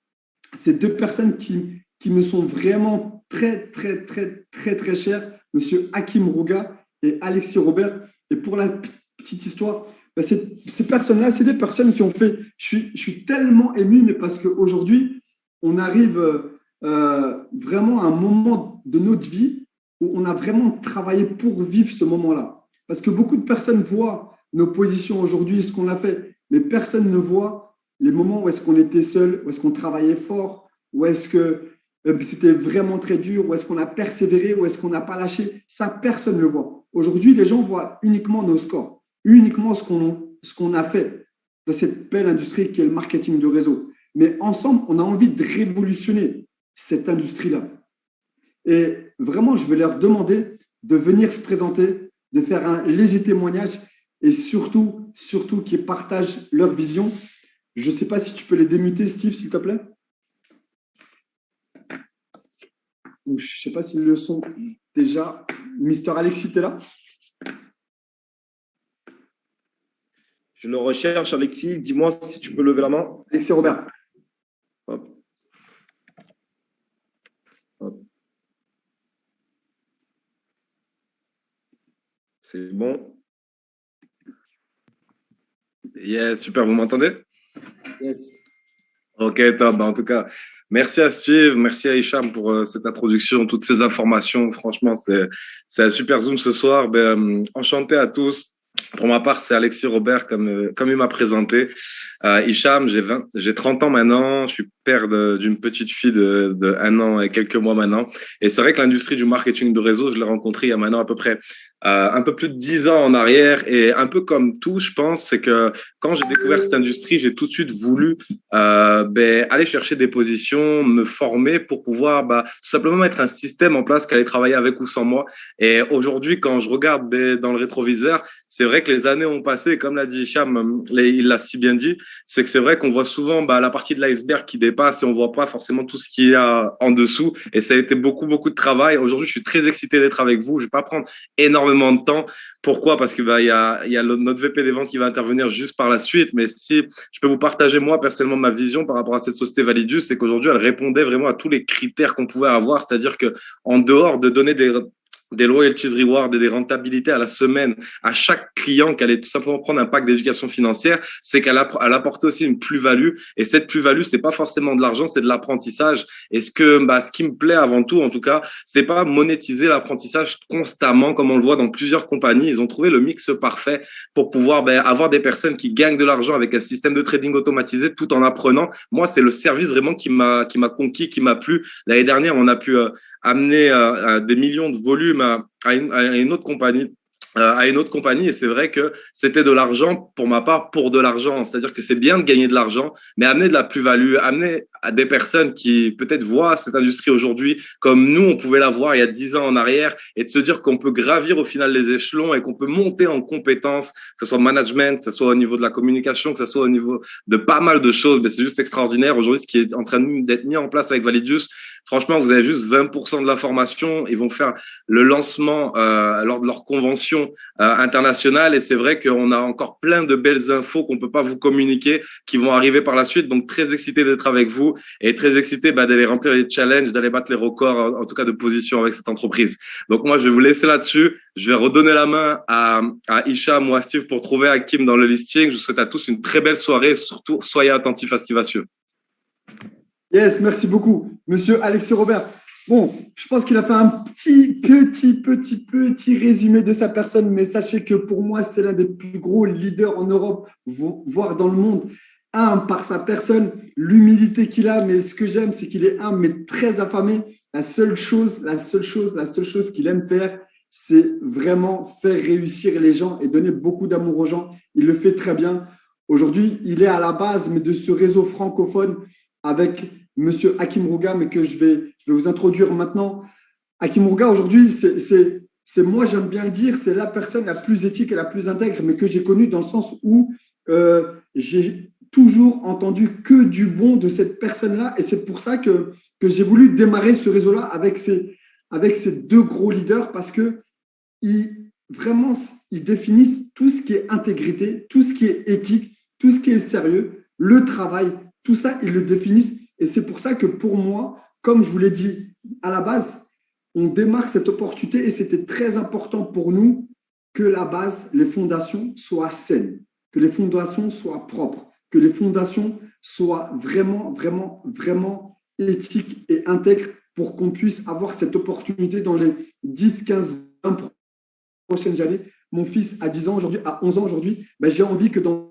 C'est 2 personnes qui me sont vraiment très, très, très, très, très chères, Monsieur Hakim Rouga et Alexis Robert. Et pour la petite histoire, ben ces personnes-là, c'est des personnes qui ont fait. Je suis tellement ému, mais parce qu'aujourd'hui, on arrive vraiment à un moment de notre vie où on a vraiment travaillé pour vivre ce moment-là. Parce que beaucoup de personnes voient nos positions aujourd'hui, ce qu'on a fait, mais personne ne voit les moments où est-ce qu'on était seul, où est-ce qu'on travaillait fort, où est-ce que c'était vraiment très dur, où est-ce qu'on a persévéré, où est-ce qu'on n'a pas lâché. Ça, personne ne le voit. Aujourd'hui, les gens voient uniquement nos scores, uniquement ce qu'on a fait dans cette belle industrie qui est le marketing de réseau. Mais ensemble, on a envie de révolutionner cette industrie-là. Et vraiment, je vais leur demander de venir se présenter, de faire un léger témoignage et surtout qu'ils partagent leur vision. Je ne sais pas si tu peux les démuter, Steve, s'il te plaît. Je ne sais pas s'ils le sont déjà. Mister Alexis, tu es là? Je le recherche, Alexis. Dis-moi si tu peux lever la main. Alexis Robert. Hop. Hop. C'est bon. Yes, super, vous m'entendez? Yes. Ok, top. En tout cas, merci à Steve, merci à Hicham pour cette introduction, toutes ces informations. Franchement, c'est un super Zoom ce soir. Enchanté à tous. Pour ma part, c'est Alexis Robert, comme il m'a présenté. Hicham, j'ai 30 ans maintenant. Je suis père d'une petite fille de 1 an et quelques mois maintenant. Et c'est vrai que l'industrie du marketing de réseau, je l'ai rencontrée il y a maintenant à peu près un peu plus de 10 ans en arrière. Et un peu comme tout, je pense, c'est que quand j'ai découvert cette industrie, j'ai tout de suite voulu aller chercher des positions, me former pour pouvoir tout simplement mettre un système en place qui allait travailler avec ou sans moi. Et aujourd'hui, quand je regarde dans le rétroviseur, c'est vrai que les années ont passé, comme l'a dit Hicham, il l'a si bien dit, c'est que c'est vrai qu'on voit souvent la partie de l'iceberg qui dépasse et on voit pas forcément tout ce qu'il y a en dessous. Et ça a été beaucoup, beaucoup de travail. Aujourd'hui, je suis très excité d'être avec vous. Je vais pas prendre énormément de temps. Pourquoi? Parce que il y a notre VP des ventes qui va intervenir juste par la suite. Mais si je peux vous partager moi personnellement ma vision par rapport à cette société Validus, c'est qu'aujourd'hui elle répondait vraiment à tous les critères qu'on pouvait avoir, c'est-à-dire que en dehors de donner des loyalties rewards et des rentabilités à la semaine à chaque client qui allait tout simplement prendre un pack d'éducation financière, c'est qu'elle apportait aussi une plus-value. Et cette plus-value, c'est pas forcément de l'argent, c'est de l'apprentissage. Et ce qui me plaît avant tout, en tout cas, c'est pas monétiser l'apprentissage constamment, comme on le voit dans plusieurs compagnies. Ils ont trouvé le mix parfait pour pouvoir avoir des personnes qui gagnent de l'argent avec un système de trading automatisé tout en apprenant. Moi, c'est le service vraiment qui m'a conquis, qui m'a plu. L'année dernière, on a pu amener des millions de volumes à une autre compagnie. Et c'est vrai que c'était de l'argent pour ma part pour de l'argent, c'est-à-dire que c'est bien de gagner de l'argent, mais amener de la plus-value, amener à des personnes qui peut-être voient cette industrie aujourd'hui comme nous on pouvait la voir il y a 10 ans en arrière, et de se dire qu'on peut gravir au final les échelons et qu'on peut monter en compétences, que ce soit management, que ce soit au niveau de la communication, que ce soit au niveau de pas mal de choses. Mais c'est juste extraordinaire aujourd'hui ce qui est en train d'être mis en place avec Validus. Franchement, vous avez juste 20% de la formation. Ils vont faire le lancement lors de leur convention internationale. Et c'est vrai qu'on a encore plein de belles infos qu'on peut pas vous communiquer qui vont arriver par la suite. Donc, très excité d'être avec vous et très excité d'aller remplir les challenges, d'aller battre les records, en tout cas de position avec cette entreprise. Donc, moi, je vais vous laisser là-dessus. Je vais redonner la main à Hicham ou à Steve pour trouver Hakim dans le listing. Je vous souhaite à tous une très belle soirée. Surtout, soyez attentifs à Steve Assieux. Yes, merci beaucoup, monsieur Alexis Robert. Bon, je pense qu'il a fait un petit résumé de sa personne, mais sachez que pour moi, c'est l'un des plus gros leaders en Europe, voire dans le monde. Par sa personne, l'humilité qu'il a, mais ce que j'aime, c'est qu'il est humble, mais très affamé. La seule chose qu'il aime faire, c'est vraiment faire réussir les gens et donner beaucoup d'amour aux gens. Il le fait très bien. Aujourd'hui, il est à la base mais de ce réseau francophone avec Monsieur Hakim Rouga, mais que je vais vous introduire maintenant. Hakim Rouga, aujourd'hui, c'est moi, j'aime bien le dire, c'est la personne la plus éthique et la plus intègre, mais que j'ai connue dans le sens où j'ai toujours entendu que du bon de cette personne-là. Et c'est pour ça que j'ai voulu démarrer ce réseau-là avec ces deux gros leaders, parce que vraiment, ils définissent tout ce qui est intégrité, tout ce qui est éthique, tout ce qui est sérieux, le travail, tout ça, ils le définissent. Et c'est pour ça que pour moi, comme je vous l'ai dit à la base, on démarre cette opportunité et c'était très important pour nous que la base, les fondations soient saines, que les fondations soient propres, que les fondations soient vraiment, vraiment, vraiment éthiques et intègres pour qu'on puisse avoir cette opportunité dans les 10, 15, 20 prochaines années. Mon fils a 10 ans aujourd'hui, a 11 ans aujourd'hui, j'ai envie que dans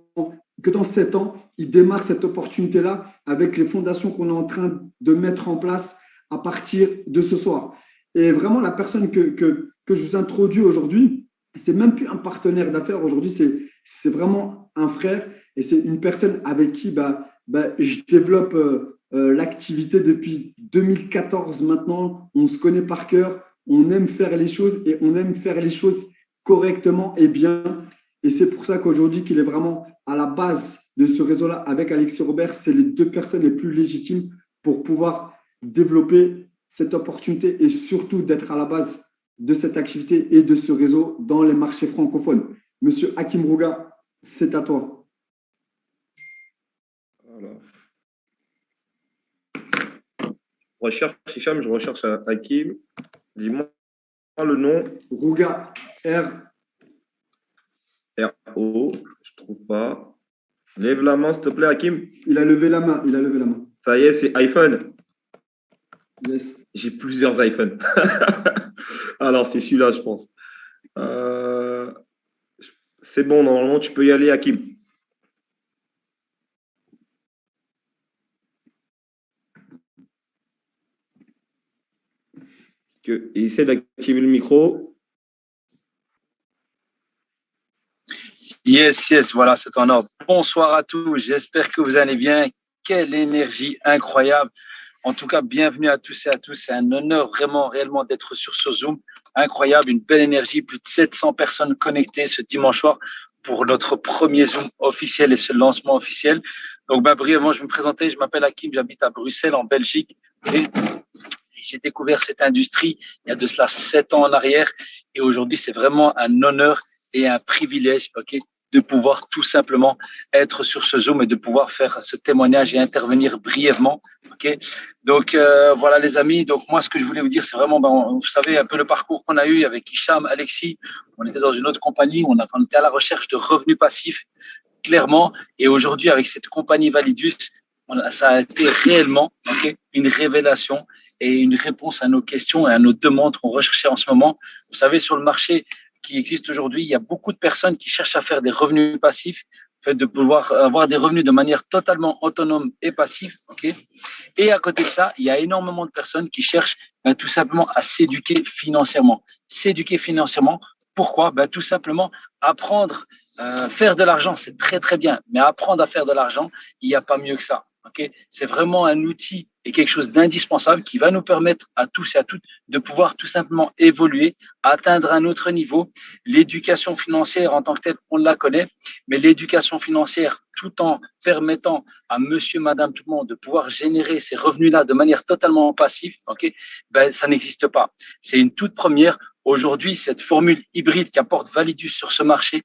7 ans, il démarre cette opportunité-là avec les fondations qu'on est en train de mettre en place à partir de ce soir. Et vraiment, la personne que je vous introduis aujourd'hui, c'est même plus un partenaire d'affaires aujourd'hui, c'est vraiment un frère et c'est une personne avec qui je développe l'activité depuis 2014 maintenant. On se connaît par cœur, on aime faire les choses et on aime faire les choses correctement et bien. Et c'est pour ça qu'aujourd'hui, qu'il est vraiment à la base de ce réseau-là avec Alexis Robert. C'est les deux personnes les plus légitimes pour pouvoir développer cette opportunité et surtout d'être à la base de cette activité et de ce réseau dans les marchés francophones. Monsieur Hakim Rouga, c'est à toi. Voilà. Recherche Hicham, je recherche Hakim. Dis-moi le nom. Rouga, R-O, je ne trouve pas. Lève la main, s'il te plaît, Hakim. Il a levé la main. Il a levé la main. Ça y est, c'est iPhone. Yes. J'ai plusieurs iPhones. Alors, c'est celui-là, je pense. C'est bon, normalement, tu peux y aller, Hakim. Essaie d'activer le micro. Yes, voilà, c'est en ordre. Bonsoir à tous, j'espère que vous allez bien. Quelle énergie incroyable. En tout cas, bienvenue à tous et à tous. C'est un honneur vraiment, réellement d'être sur ce Zoom. Incroyable, une belle énergie. Plus de 700 personnes connectées ce dimanche soir pour notre premier Zoom officiel et ce lancement officiel. Donc, brièvement, je vais me présenter. Je m'appelle Hakim, j'habite à Bruxelles, en Belgique. Et j'ai découvert cette industrie il y a de cela 7 ans en arrière. Et aujourd'hui, c'est vraiment un honneur et un privilège, de pouvoir tout simplement être sur ce Zoom et de pouvoir faire ce témoignage et intervenir brièvement. Donc, voilà les amis. Donc, moi, ce que je voulais vous dire, c'est vraiment, vous savez, un peu le parcours qu'on a eu avec Hicham, Alexis. On était dans une autre compagnie, on était à la recherche de revenus passifs, clairement. Et aujourd'hui, avec cette compagnie Validus, ça a été réellement une révélation et une réponse à nos questions et à nos demandes qu'on recherchait en ce moment. Vous savez, sur le marché qui existe aujourd'hui, il y a beaucoup de personnes qui cherchent à faire des revenus passifs, de pouvoir avoir des revenus de manière totalement autonome et passive. Et à côté de ça, il y a énormément de personnes qui cherchent tout simplement à s'éduquer financièrement. S'éduquer financièrement, pourquoi? Tout simplement apprendre, faire de l'argent, c'est très très bien, mais apprendre à faire de l'argent, il n'y a pas mieux que ça. C'est vraiment un outil et quelque chose d'indispensable qui va nous permettre à tous et à toutes de pouvoir tout simplement évoluer, atteindre un autre niveau. L'éducation financière en tant que telle, on la connaît, mais l'éducation financière tout en permettant à monsieur, madame, tout le monde de pouvoir générer ces revenus-là de manière totalement passive, ça n'existe pas. C'est une toute première. Aujourd'hui, cette formule hybride qu'apporte Validus sur ce marché,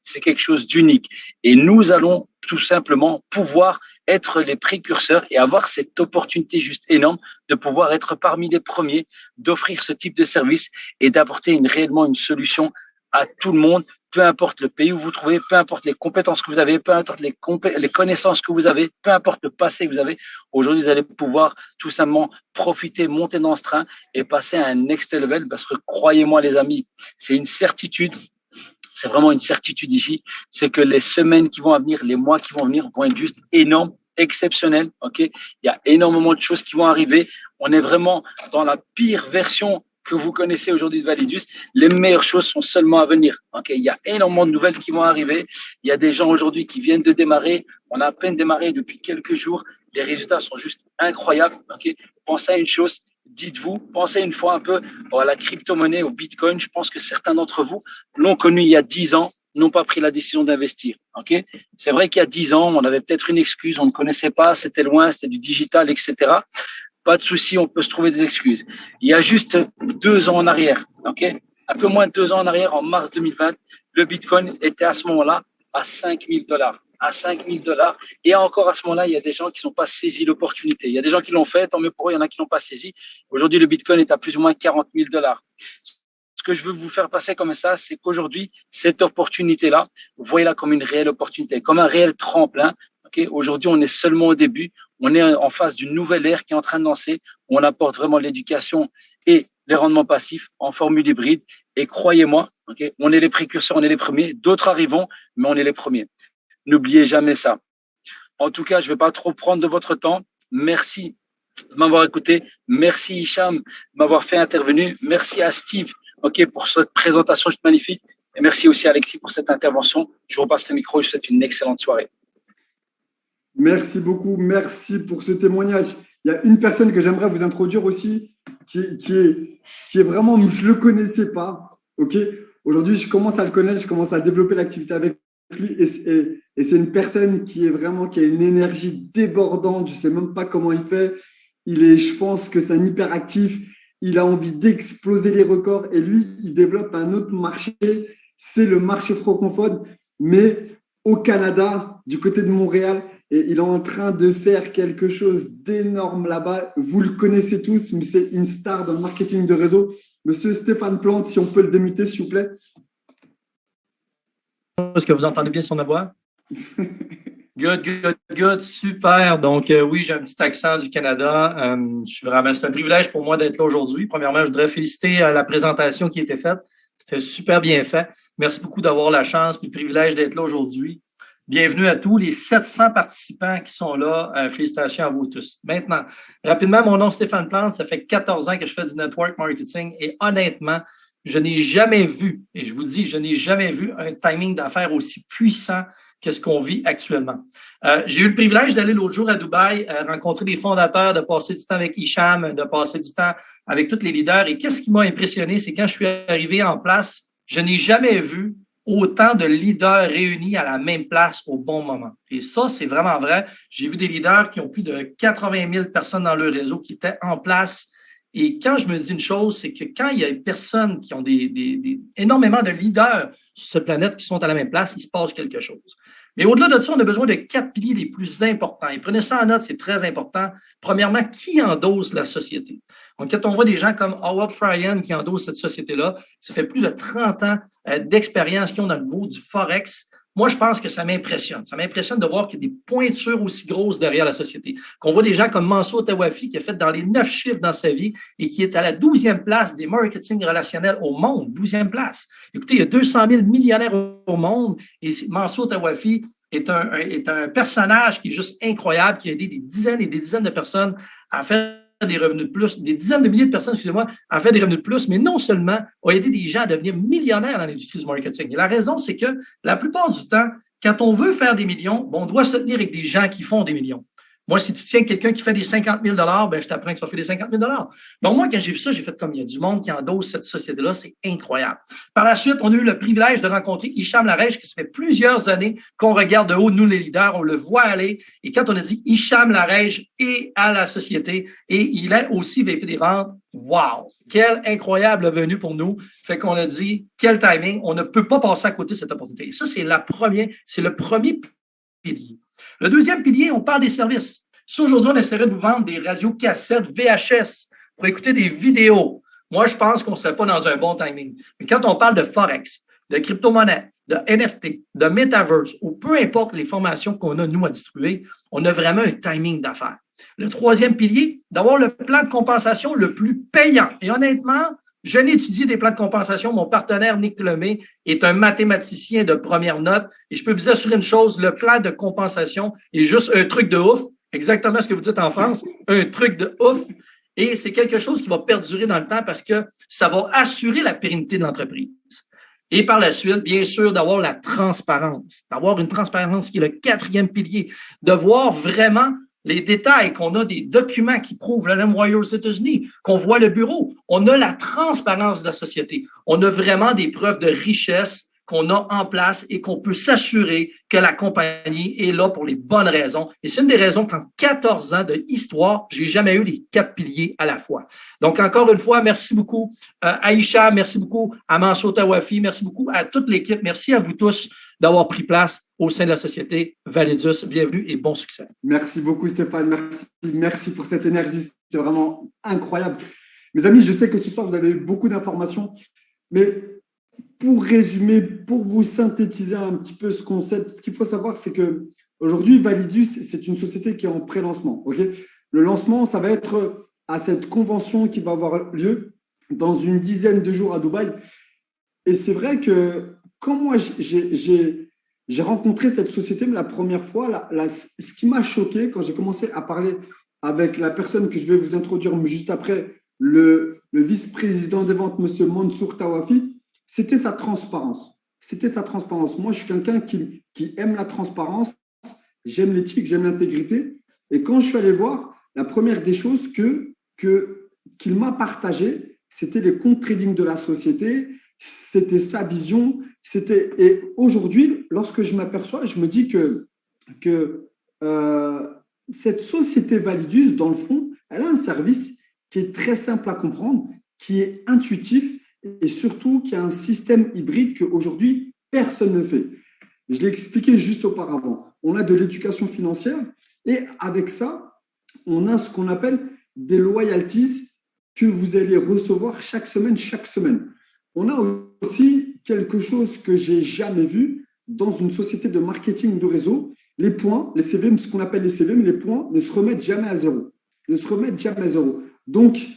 c'est quelque chose d'unique. Et nous allons tout simplement pouvoir être les précurseurs et avoir cette opportunité juste énorme de pouvoir être parmi les premiers, d'offrir ce type de service et d'apporter réellement une solution à tout le monde, peu importe le pays où vous vous trouvez, peu importe les compétences que vous avez, peu importe les connaissances que vous avez, peu importe le passé que vous avez. Aujourd'hui, vous allez pouvoir tout simplement profiter, monter dans ce train et passer à un next level parce que croyez-moi les amis, c'est une certitude. C'est vraiment une certitude ici, c'est que les semaines qui vont venir, les mois qui vont venir vont être juste énormes, exceptionnels. Il y a énormément de choses qui vont arriver. On est vraiment dans la pire version que vous connaissez aujourd'hui de Validus. Les meilleures choses sont seulement à venir. Il y a énormément de nouvelles qui vont arriver. Il y a des gens aujourd'hui qui viennent de démarrer. On a à peine démarré depuis quelques jours. Les résultats sont juste incroyables. Pensez à une chose. Dites-vous, pensez une fois un peu à la crypto-monnaie, au Bitcoin. Je pense que certains d'entre vous l'ont connu il y a 10 ans, n'ont pas pris la décision d'investir. C'est vrai qu'il y a 10 ans, on avait peut-être une excuse, on ne connaissait pas, c'était loin, c'était du digital, etc. Pas de souci, on peut se trouver des excuses. Il y a juste 2 ans en arrière, un peu moins de 2 ans en arrière, en mars 2020, le Bitcoin était à ce moment-là à $5 000. À $5 000. Et encore à ce moment-là, il y a des gens qui n'ont pas saisi l'opportunité. Il y a des gens qui l'ont fait, tant mieux pour eux, il y en a qui n'ont pas saisi. Aujourd'hui, le Bitcoin est à plus ou moins $40 000. Ce que je veux vous faire passer comme ça, c'est qu'aujourd'hui, cette opportunité-là, voyez-la comme une réelle opportunité, comme un réel tremplin. Aujourd'hui, on est seulement au début. On est en face d'une nouvelle ère qui est en train de lancer. On apporte vraiment l'éducation et les rendements passifs en formule hybride. Et croyez-moi, on est les précurseurs, on est les premiers. D'autres arriveront, mais on est les premiers. N'oubliez jamais ça. En tout cas, je ne vais pas trop prendre de votre temps. Merci de m'avoir écouté. Merci Hicham de m'avoir fait intervenir. Merci à Steve pour cette présentation juste magnifique. Et merci aussi à Alexis pour cette intervention. Je vous repasse le micro. Je vous souhaite une excellente soirée. Merci beaucoup. Merci pour ce témoignage. Il y a une personne que j'aimerais vous introduire aussi qui est vraiment, je ne le connaissais pas. Aujourd'hui, je commence à le connaître, je commence à développer l'activité avec lui et c'est une personne qui a une énergie débordante. Je ne sais même pas comment il fait. Je pense que c'est un hyperactif. Il a envie d'exploser les records et lui, il développe un autre marché. C'est le marché francophone, mais au Canada, du côté de Montréal. Et il est en train de faire quelque chose d'énorme là-bas. Vous le connaissez tous, mais c'est une star dans le marketing de réseau. Monsieur Stéphane Plante, si on peut le démuter, s'il vous plaît. Est-ce que vous entendez bien son voix? Good. Super. Donc, oui, j'ai un petit accent du Canada. C'est un privilège pour moi d'être là aujourd'hui. Premièrement, je voudrais féliciter la présentation qui a été faite. C'était super bien fait. Merci beaucoup d'avoir la chance et le privilège d'être là aujourd'hui. Bienvenue à tous les 700 participants qui sont là. Félicitations à vous tous. Maintenant, rapidement, mon nom est Stéphane Plante. Ça fait 14 ans que je fais du network marketing et honnêtement, je n'ai jamais vu, et je vous dis, je n'ai jamais vu un timing d'affaires aussi puissant que ce qu'on vit actuellement. J'ai eu le privilège d'aller l'autre jour à Dubaï, rencontrer les fondateurs, de passer du temps avec Hicham, de passer du temps avec tous les leaders. Et qu'est-ce qui m'a impressionné, c'est quand je suis arrivé en place, je n'ai jamais vu autant de leaders réunis à la même place au bon moment. Et ça, c'est vraiment vrai. J'ai vu des leaders qui ont plus de 80 000 personnes dans leur réseau qui étaient en place. Et quand je me dis une chose, c'est que quand il y a des personnes qui ont énormément de leaders sur cette planète qui sont à la même place, il se passe quelque chose. Mais au-delà de ça, on a besoin de 4 piliers les plus importants. Et prenez ça en note, c'est très important. Premièrement, qui endosse la société? Donc, quand on voit des gens comme Howard Fryan qui endossent cette société-là, ça fait plus de 30 ans d'expérience qu'ils ont dans le niveau du Forex. Moi, je pense que ça m'impressionne. Ça m'impressionne de voir qu'il y a des pointures aussi grosses derrière la société. Qu'on voit des gens comme Mansour Tawafi qui a fait dans les 9 chiffres dans sa vie et qui est à la 12e place des marketing relationnels au monde. 12e place. Écoutez, il y a 200 000 millionnaires au monde et Mansour Tawafi est un personnage qui est juste incroyable, qui a aidé des dizaines et des dizaines de personnes à faire des revenus de plus, des dizaines de milliers de personnes, excusez-moi, à faire des revenus de plus, mais non seulement a aidé des gens à devenir millionnaires dans l'industrie du marketing. Et la raison, c'est que la plupart du temps, quand on veut faire des millions, on doit se tenir avec des gens qui font des millions. Moi, si tu tiens quelqu'un qui fait des 50 000 ben, je t'apprends que tu vas faire des 50 000 Donc, moi, quand j'ai vu ça, j'ai fait comme il y a du monde qui endosse cette société-là. C'est incroyable. Par la suite, on a eu le privilège de rencontrer Hicham Larèche, qui ça fait plusieurs années qu'on regarde de haut, nous, les leaders, on le voit aller. Et quand on a dit Hicham Larèche est à la société et il est aussi VP des ventes, wow! Quelle incroyable venue pour nous. Fait qu'on a dit, quel timing. On ne peut pas passer à côté de cette opportunité. Et ça, c'est le premier pilier. Le deuxième pilier, on parle des services. Si aujourd'hui, on essaierait de vous vendre des radiocassettes VHS pour écouter des vidéos, moi, je pense qu'on ne serait pas dans un bon timing. Mais quand on parle de Forex, de crypto-monnaie, de NFT, de Metaverse, ou peu importe les formations qu'on a, nous, à distribuer, on a vraiment un timing d'affaires. Le troisième pilier, d'avoir le plan de compensation le plus payant. Et honnêtement, je n'ai étudié des plans de compensation. Mon partenaire, Nick Lemay, est un mathématicien de première note. Et je peux vous assurer une chose, le plan de compensation est juste un truc de ouf. Exactement ce que vous dites en France, un truc de ouf. Et c'est quelque chose qui va perdurer dans le temps parce que ça va assurer la pérennité de l'entreprise. Et par la suite, bien sûr, d'avoir la transparence. D'avoir une transparence qui est le quatrième pilier. De voir vraiment les détails, qu'on a des documents qui prouvent la loi aux États-Unis, qu'on voit le bureau. On a la transparence de la société. On a vraiment des preuves de richesse qu'on a en place et qu'on peut s'assurer que la compagnie est là pour les bonnes raisons. Et c'est une des raisons qu'en 14 ans d'histoire, j'ai jamais eu les 4 piliers à la fois. Donc, encore une fois, merci beaucoup à Hicham, merci beaucoup à Mansour Tawafi, merci beaucoup à toute l'équipe. Merci à vous tous d'avoir pris place au sein de la société Validus. Bienvenue et bon succès. Merci beaucoup, Stéphane. Merci pour cette énergie. C'est vraiment incroyable. Mes amis, je sais que ce soir, vous avez eu beaucoup d'informations, mais pour résumer, pour vous synthétiser un petit peu ce concept, ce qu'il faut savoir, c'est qu'aujourd'hui, Validus, c'est une société qui est en pré-lancement. Okay, le lancement, ça va être à cette convention qui va avoir lieu dans une dizaine de jours à Dubaï. Et c'est vrai que quand moi, j'ai rencontré cette société, mais la première fois, ce qui m'a choqué quand j'ai commencé à parler avec la personne que je vais vous introduire juste après, le vice-président des ventes, M. Mansour Tawafi, c'était sa transparence. Moi, je suis quelqu'un qui aime la transparence, j'aime l'éthique, j'aime l'intégrité. Et quand je suis allé voir, la première des choses qu'il m'a partagé, c'était les comptes trading de la société, c'était sa vision. Et aujourd'hui, lorsque je m'aperçois, je me dis que cette société Validus, dans le fond, elle a un service qui est très simple à comprendre, qui est intuitif et surtout qui a un système hybride qu'aujourd'hui, personne ne fait. Je l'ai expliqué juste auparavant. On a de l'éducation financière et avec ça, on a ce qu'on appelle des loyalties que vous allez recevoir chaque semaine. On a aussi quelque chose que je n'ai jamais vu dans une société de marketing de réseau, les points, les CVM, ce qu'on appelle les CVM, les points ne se remettent jamais à zéro. Ne se remettent jamais à zéro. Donc,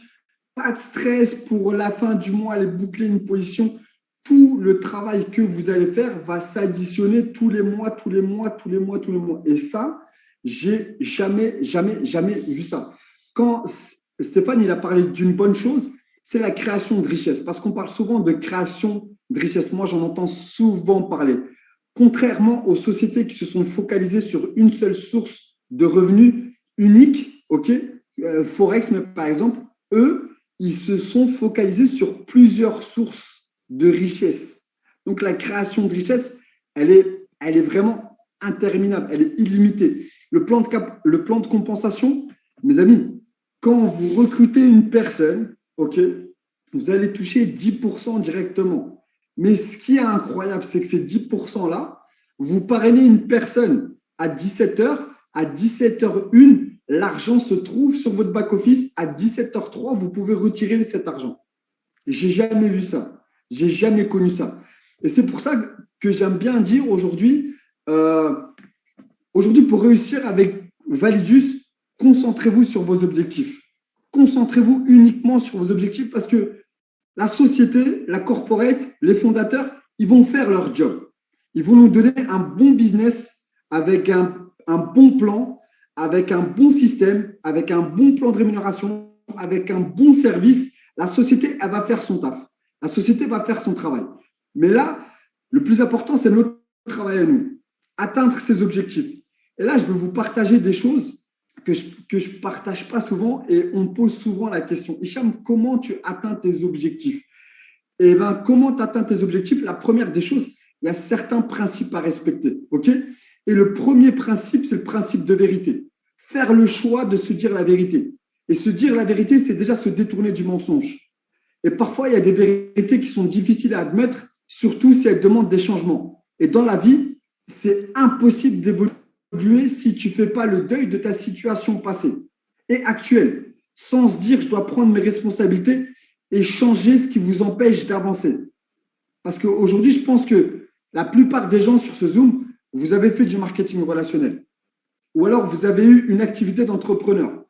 pas de stress pour la fin du mois, aller boucler une position. Tout le travail que vous allez faire va s'additionner tous les mois. Et ça, j'ai jamais vu ça. Quand Stéphane il a parlé d'une bonne chose, c'est la création de richesse. Parce qu'on parle souvent de création de richesse. Moi, j'en entends souvent parler. Contrairement aux sociétés qui se sont focalisées sur une seule source de revenus unique, Forex, mais par exemple, eux, ils se sont focalisés sur plusieurs sources de richesse. Donc, la création de richesse, elle est vraiment interminable, elle est illimitée. Le plan de compensation, mes amis, quand vous recrutez une personne, vous allez toucher 10% directement. Mais ce qui est incroyable, c'est que ces 10%-là, vous parrainez une personne à 17h, à 17h01, l'argent se trouve sur votre back-office. À 17h03, vous pouvez retirer cet argent. J'ai jamais vu ça. J'ai jamais connu ça. Et c'est pour ça que j'aime bien dire aujourd'hui, pour réussir avec Validus, concentrez-vous sur vos objectifs. Concentrez-vous uniquement sur vos objectifs parce que la société, la corporate, les fondateurs, ils vont faire leur job. Ils vont nous donner un bon business avec un bon plan, avec un bon système, avec un bon plan de rémunération, avec un bon service. La société, elle va faire son taf. La société va faire son travail. Mais là, le plus important, c'est notre travail à nous. Atteindre ces objectifs. Et là, je vais vous partager des choses que je ne partage pas souvent et on me pose souvent la question. Hicham, comment tu atteins tes objectifs? Eh bien, comment tu atteins tes objectifs? La première des choses, il y a certains principes à respecter. Et le premier principe, c'est le principe de vérité. Faire le choix de se dire la vérité. Et se dire la vérité, c'est déjà se détourner du mensonge. Et parfois, il y a des vérités qui sont difficiles à admettre, surtout si elles demandent des changements. Et dans la vie, c'est impossible d'évoluer si tu ne fais pas le deuil de ta situation passée et actuelle, sans se dire « je dois prendre mes responsabilités et changer ce qui vous empêche d'avancer ». Parce qu'aujourd'hui, je pense que la plupart des gens sur ce Zoom, vous avez fait du marketing relationnel ou alors vous avez eu une activité d'entrepreneur.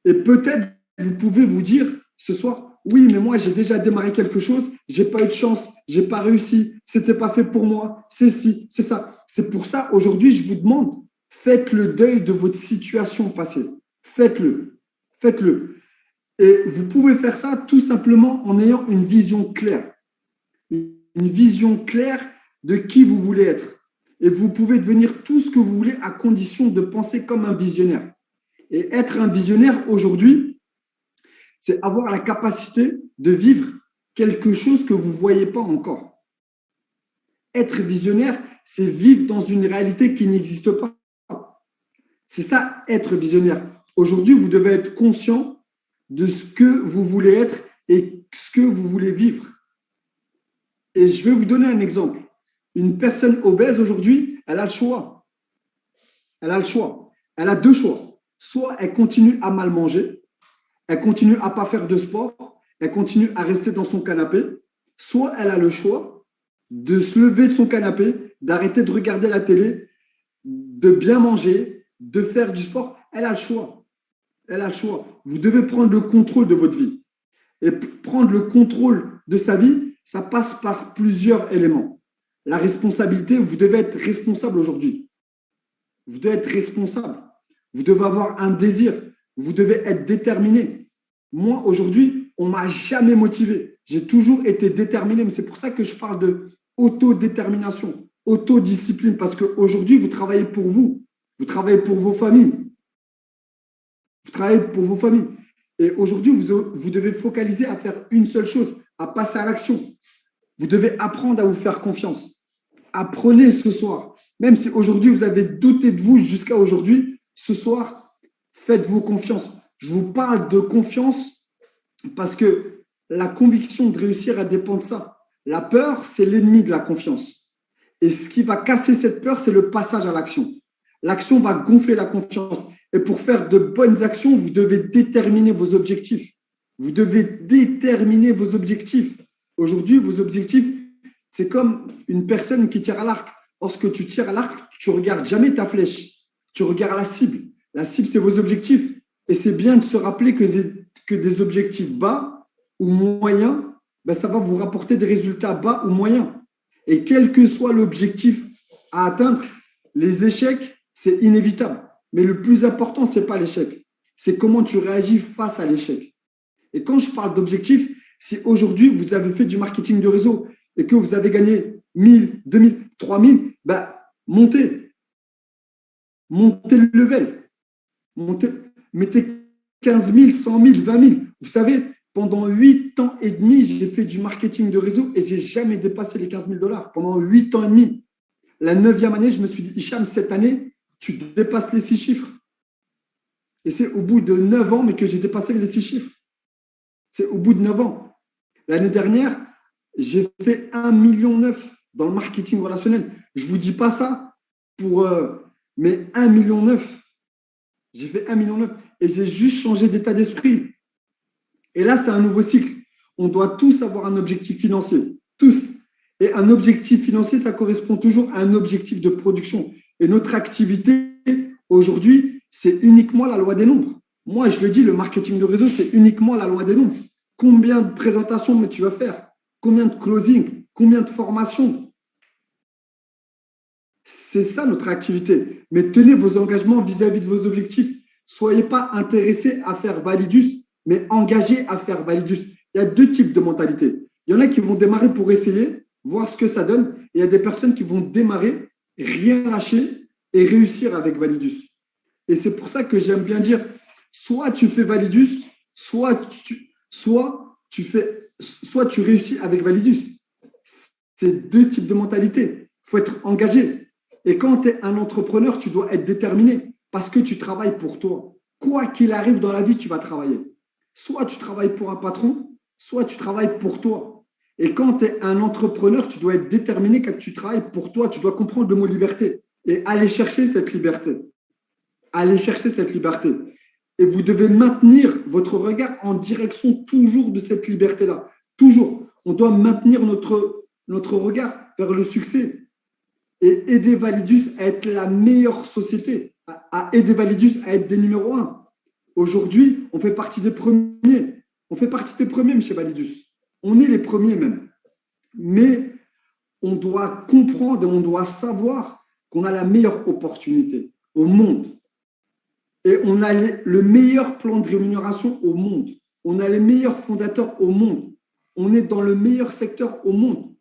Et peut-être vous pouvez vous dire ce soir « oui, mais moi, j'ai déjà démarré quelque chose, je n'ai pas eu de chance, je n'ai pas réussi, ce n'était pas fait pour moi, c'est ci, c'est ça ». C'est pour ça, aujourd'hui, je vous demande, faites le deuil de votre situation passée. Faites-le. Faites-le. Et vous pouvez faire ça tout simplement en ayant une vision claire. Une vision claire de qui vous voulez être. Et vous pouvez devenir tout ce que vous voulez à condition de penser comme un visionnaire. Et être un visionnaire aujourd'hui, c'est avoir la capacité de vivre quelque chose que vous ne voyez pas encore. Être visionnaire, c'est vivre dans une réalité qui n'existe pas. C'est ça, être visionnaire. Aujourd'hui, vous devez être conscient de ce que vous voulez être et ce que vous voulez vivre. Et je vais vous donner un exemple. Une personne obèse aujourd'hui, elle a le choix. Elle a le choix. Elle a deux choix. Soit elle continue à mal manger, elle continue à ne pas faire de sport, elle continue à rester dans son canapé. Soit elle a le choix de se lever de son canapé, d'arrêter de regarder la télé, de bien manger, de faire du sport. Elle a le choix. Elle a le choix. Vous devez prendre le contrôle de votre vie. Et prendre le contrôle de sa vie, ça passe par plusieurs éléments. La responsabilité, vous devez être responsable aujourd'hui. Vous devez être responsable. Vous devez avoir un désir. Vous devez être déterminé. Moi, aujourd'hui, on ne m'a jamais motivé. J'ai toujours été déterminé. Mais c'est pour ça que je parle de autodétermination, autodiscipline. Parce qu'aujourd'hui, vous travaillez pour vous. Vous travaillez pour vos familles. Vous travaillez pour vos familles. Et aujourd'hui, vous devez focaliser à faire une seule chose, à passer à l'action. Vous devez apprendre à vous faire confiance. Apprenez ce soir. Même si aujourd'hui, vous avez douté de vous jusqu'à aujourd'hui, ce soir, faites-vous confiance. Je vous parle de confiance parce que la conviction de réussir, elle dépend de ça. La peur, c'est l'ennemi de la confiance. Et ce qui va casser cette peur, c'est le passage à l'action. L'action va gonfler la confiance. Et pour faire de bonnes actions, vous devez déterminer vos objectifs. Vous devez déterminer vos objectifs. Aujourd'hui, vos objectifs, c'est comme une personne qui tire à l'arc. lorsque tu tires à l'arc, tu ne regardes jamais ta flèche. Tu regardes la cible. La cible, c'est vos objectifs. Et c'est bien de se rappeler que des objectifs bas ou moyens, ben, ça va vous rapporter des résultats bas ou moyens. Et quel que soit l'objectif à atteindre, les échecs, c'est inévitable. Mais le plus important, ce n'est pas l'échec. C'est comment tu réagis face à l'échec. Et quand je parle d'objectifs, si aujourd'hui, vous avez fait du marketing de réseau et que vous avez gagné 1000, 2000, 3000, ben, montez. Montez le level. Mettez 15 000, 100 000, 20 000. Vous savez, pendant 8 ans et demi, j'ai fait du marketing de réseau et je n'ai jamais dépassé les 15 000 $. Pendant 8 ans et demi. La 9e année, je me suis dit, Hicham, cette année, tu dépasses les 6 chiffres. Et c'est au bout de 9 ans, mais que j'ai dépassé les 6 chiffres. C'est au bout de 9 ans. L'année dernière, j'ai fait 1,9 million dans le marketing relationnel. Je ne vous dis pas ça mais 1,9 million. J'ai fait 1,9 million et j'ai juste changé d'état d'esprit. Et là, c'est un nouveau cycle. On doit tous avoir un objectif financier. Tous. Et un objectif financier, ça correspond toujours à un objectif de production. Et notre activité, aujourd'hui, c'est uniquement la loi des nombres. Moi, je le dis, le marketing de réseau, c'est uniquement la loi des nombres. Combien de présentations tu vas faire? Combien de closing? Combien de formations? C'est ça notre activité. Mais tenez vos engagements vis-à-vis de vos objectifs. Soyez pas intéressés à faire validus, mais engagés à faire validus. Il y a 2 types de mentalités. Il y en a qui vont démarrer pour essayer, voir ce que ça donne. Et il y a des personnes qui vont démarrer, rien lâcher et réussir avec validus. Et c'est pour ça que j'aime bien dire, soit tu fais validus, soit tu réussis avec validus. C'est 2 types de mentalité. Il faut être engagé. Et quand tu es un entrepreneur, tu dois être déterminé parce que tu travailles pour toi. Quoi qu'il arrive dans la vie, tu vas travailler. Soit tu travailles pour un patron, soit tu travailles pour toi. Et quand tu es un entrepreneur, tu dois être déterminé quand tu travailles pour toi. Tu dois comprendre le mot liberté et aller chercher cette liberté. Aller chercher cette liberté. Et vous devez maintenir votre regard en direction toujours de cette liberté-là. Toujours. On doit maintenir notre regard vers le succès et aider Validus à être la meilleure société, à aider Validus à être des numéros 1. Aujourd'hui, on fait partie des premiers. On fait partie des premiers chez Validus. On est les premiers même. Mais on doit comprendre et on doit savoir qu'on a la meilleure opportunité au monde. Et on a le meilleur plan de rémunération au monde. On a les meilleurs fondateurs au monde. On est dans le meilleur secteur au monde.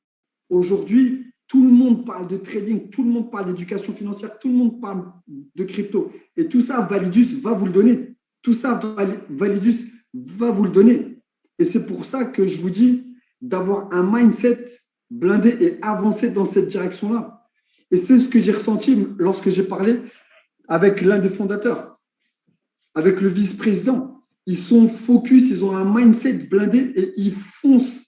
Aujourd'hui, tout le monde parle de trading, tout le monde parle d'éducation financière, tout le monde parle de crypto. Et tout ça, Validus va vous le donner. Tout ça, Validus va vous le donner. Et c'est pour ça que je vous dis d'avoir un mindset blindé et avancer dans cette direction-là. Et c'est ce que j'ai ressenti lorsque j'ai parlé avec l'un des fondateurs, avec le vice-président. Ils sont focus, ils ont un mindset blindé et ils foncent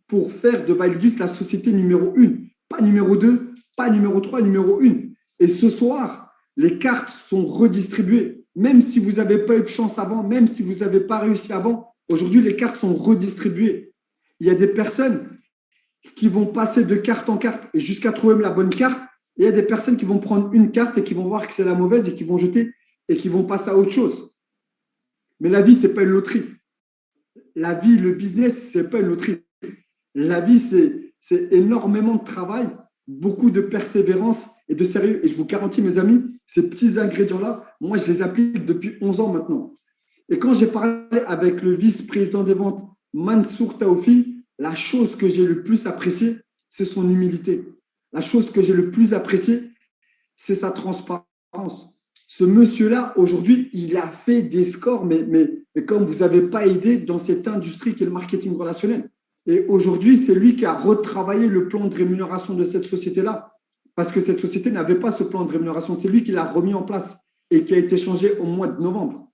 pour faire de Validus la société numéro 1. Pas numéro 2, pas numéro 3, numéro 1. Et ce soir, les cartes sont redistribuées. Même si vous n'avez pas eu de chance avant, même si vous n'avez pas réussi avant, aujourd'hui, les cartes sont redistribuées. Il y a des personnes qui vont passer de carte en carte jusqu'à trouver la bonne carte. Et il y a des personnes qui vont prendre une carte et qui vont voir que c'est la mauvaise et qui vont jeter et qui vont passer à autre chose. Mais la vie, ce n'est pas une loterie. La vie, le business, ce n'est pas une loterie. La vie, c'est énormément de travail, beaucoup de persévérance et de sérieux. Et je vous garantis, mes amis, ces petits ingrédients-là, moi, je les applique depuis 11 ans maintenant. Et quand j'ai parlé avec le vice-président des ventes, Mansour Taoufi, la chose que j'ai le plus appréciée, c'est son humilité. La chose que j'ai le plus appréciée, c'est sa transparence. Ce monsieur-là, aujourd'hui, il a fait des scores, mais comme vous n'avez pas aidé dans cette industrie qui est le marketing relationnel. Et aujourd'hui, c'est lui qui a retravaillé le plan de rémunération de cette société-là. Parce que cette société n'avait pas ce plan de rémunération. C'est lui qui l'a remis en place et qui a été changé au mois de novembre.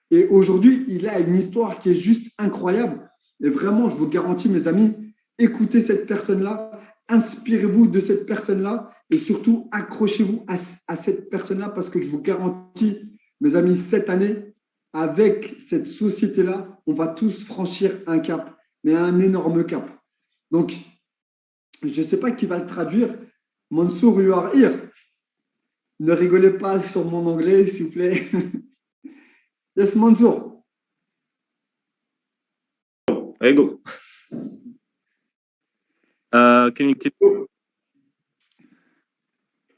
Et aujourd'hui, il a une histoire qui est juste incroyable. Et vraiment, je vous garantis, mes amis, écoutez cette personne-là, inspirez-vous de cette personne-là et surtout accrochez-vous à cette personne-là parce que je vous garantis, mes amis, cette année, avec cette société-là, on va tous franchir un cap, mais un énorme cap. Donc, je ne sais pas qui va le traduire, Mansour, you are here. Ne rigolez pas sur mon anglais, s'il vous plaît. Yes, Mansour. Allez, go. Can you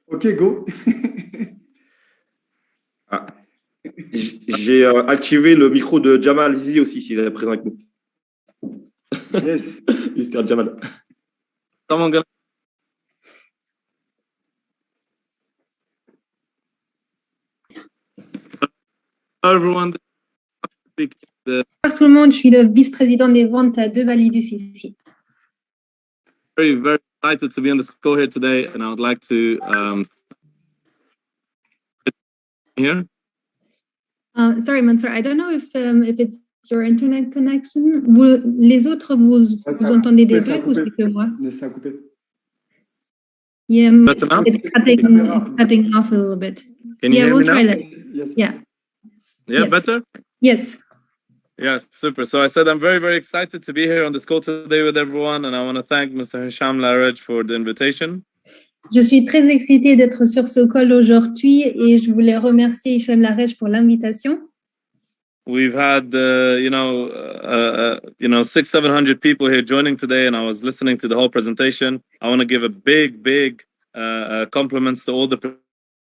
Ok, go. J'ai activé le micro de Jamal Zizi aussi, s'il est présent avec nous. Yes. Mr. Jamal. everyone. Bonjour tout le monde, je suis le vice-président des ventes de Validus ici. Very, very excited to be on this call here today, and I would like to here. Sorry, Mansour, I don't know if it's your internet connection. Les autres, vous entendez des bugs ou c'est que moi? Ça a coupé. Yeah, Better now? it's cutting off a little bit. Can you hear we'll me try now? that. Yes. Yeah. Yeah, Yes. better? Yes. Yeah, super. So I said I'm very, very excited to be here on this call today with everyone, and I want to thank Mr. Hisham Laraj for the invitation. Je suis très excitée d'être sur ce call aujourd'hui et je voulais remercier Hicham Larej pour l'invitation. We've had, 600-700 people here joining today, and I was listening to the whole presentation. I want to give a big compliments to all the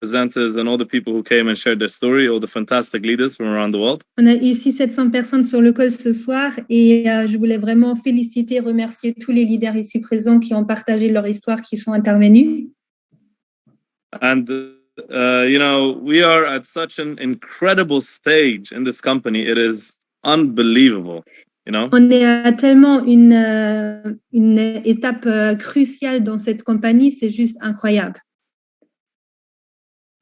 presenters and all the people who came and shared their story, all the fantastic leaders from around the world. On a eu 600-700 personnes sur le call ce soir et je voulais vraiment féliciter, remercier tous les leaders ici présents qui ont partagé leur histoire, qui sont intervenus. And, we are at such an incredible stage in this company. It is unbelievable, On est à tellement une étape cruciale dans cette compagnie, c'est juste incroyable.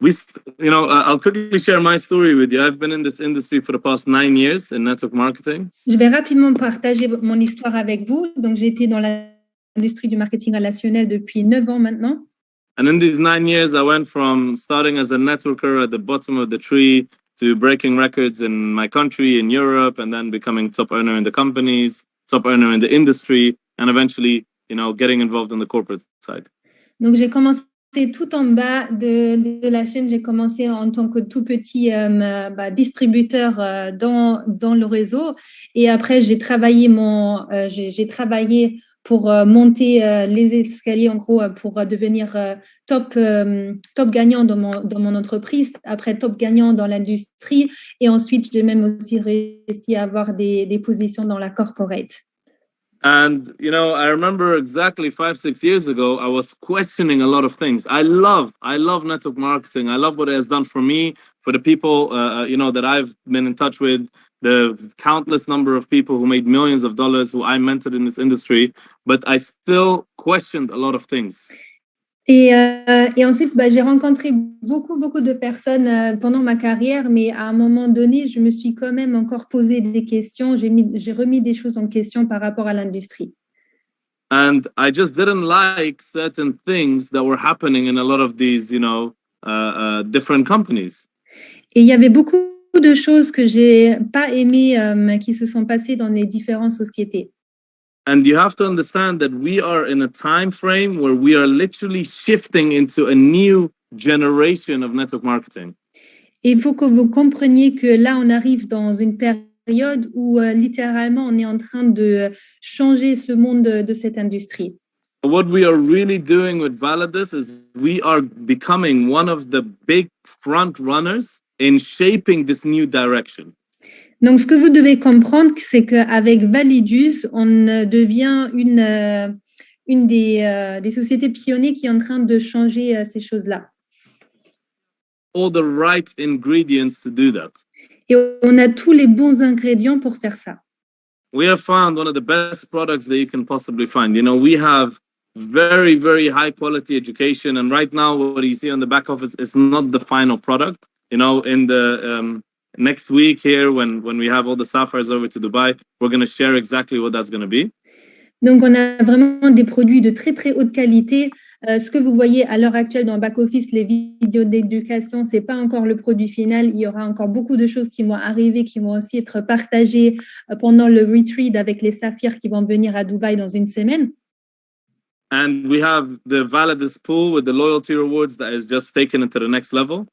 I'll quickly share my story with you. I've been in this industry for the past 9 years in network marketing. Je vais rapidement partager mon histoire avec vous. Donc, j'ai été dans l'industrie du marketing relationnel depuis 9 ans maintenant. And in these 9 years, I went from starting as a networker at the bottom of the tree to breaking records in my country, in Europe, and then becoming top earner in the companies, top earner in the industry, and eventually, getting involved in the corporate side. Donc, j'ai commencé tout en bas de la chaîne. J'ai commencé en tant que tout petit distributeur dans le réseau. Et après, j'ai travaillé pour monter les escaliers, en gros, pour devenir top gagnant dans mon entreprise, après top gagnant dans l'industrie. Et ensuite, j'ai même aussi réussi à avoir des positions dans la corporate. And, I remember exactly 5-6 years ago, I was questioning a lot of things. I love network marketing. I love what it has done for me, for the people, that I've been in touch with, the countless number of people who made millions of dollars, who I mentored in this industry, but I still questioned a lot of things. Et ensuite, j'ai rencontré beaucoup de personnes pendant ma carrière, mais à un moment donné, je me suis quand même encore posé des questions. J'ai remis des choses en question par rapport à l'industrie. And I just didn't like certain things that were happening in a lot of these, different companies. Et il y avait beaucoup de choses que j'ai pas aimées qui se sont passées dans les différentes sociétés. And you have to understand that we are in a time frame where we are literally shifting into a new generation of network marketing. Et il faut que vous compreniez que là, on arrive dans une période où littéralement, on est en train de changer ce monde de cette industrie. What we are really doing with Validus is we are becoming one of the big front runners in shaping this new direction. Donc, ce que vous devez comprendre, c'est qu'avec Validus, on devient une des sociétés pionnières qui est en train de changer ces choses-là. All the right ingredients to do that. Et on a tous les bons ingrédients pour faire ça. We have found one of the best products that you can possibly find. We have very, very high quality education. And right now, what you see on the back office is not the final product. In the next week here, when we have all the sapphires over to Dubai, we're going to share exactly what that's going to be. Donc, on a vraiment des produits de très, très haute qualité. Ce que vous voyez à l'heure actuelle dans le back-office, les vidéos d'éducation, ce n'est pas encore le produit final. Il y aura encore beaucoup de choses qui vont arriver, qui vont aussi être partagées pendant le retreat avec les saphirs qui vont venir à Dubaï dans une semaine. And we have the Validus pool with the loyalty rewards that is just taken into the next level.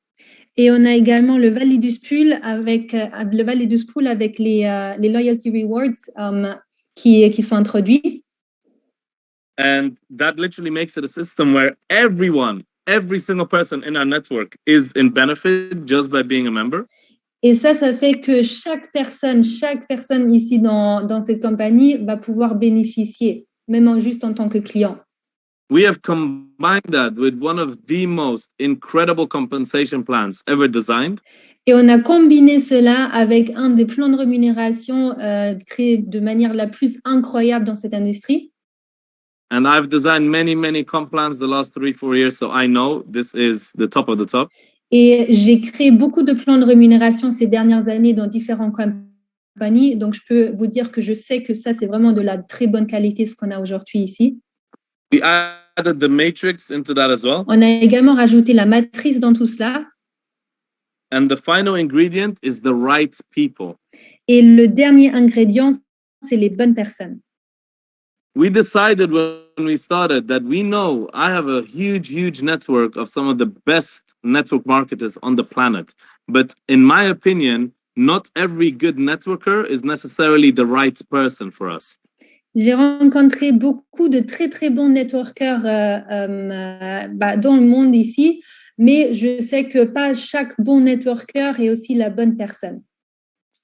Et on a également le Validus Pool avec les loyalty rewards qui sont introduits. And that literally makes it a system where every single person in our network is in benefit just by being a member. Et ça fait que chaque personne ici dans cette compagnie va pouvoir bénéficier, même juste en tant que client. We have combined that with one of the most incredible compensation plans ever designed. Et on a combiné cela avec un des plans de rémunération créés de manière la plus incroyable dans cette industrie. And I've designed many comp plans the last 3-4 years, so I know this is the top of the top. Et j'ai créé beaucoup de plans de rémunération ces dernières années dans différentes compagnies, donc je peux vous dire que je sais que ça, c'est vraiment de la très bonne qualité, ce qu'on a aujourd'hui ici. We added the matrix into that as well. On a également rajouté la matrice dans tout cela. And the final ingredient is the right people. Et le dernier ingrédient, c'est les bonnes personnes. We decided when we started that we know I have a huge network of some of the best network marketers on the planet. But in my opinion, not every good networker is necessarily the right person for us. J'ai rencontré beaucoup de très bons networkers dans le monde ici, mais je sais que pas chaque bon networker est aussi la bonne personne.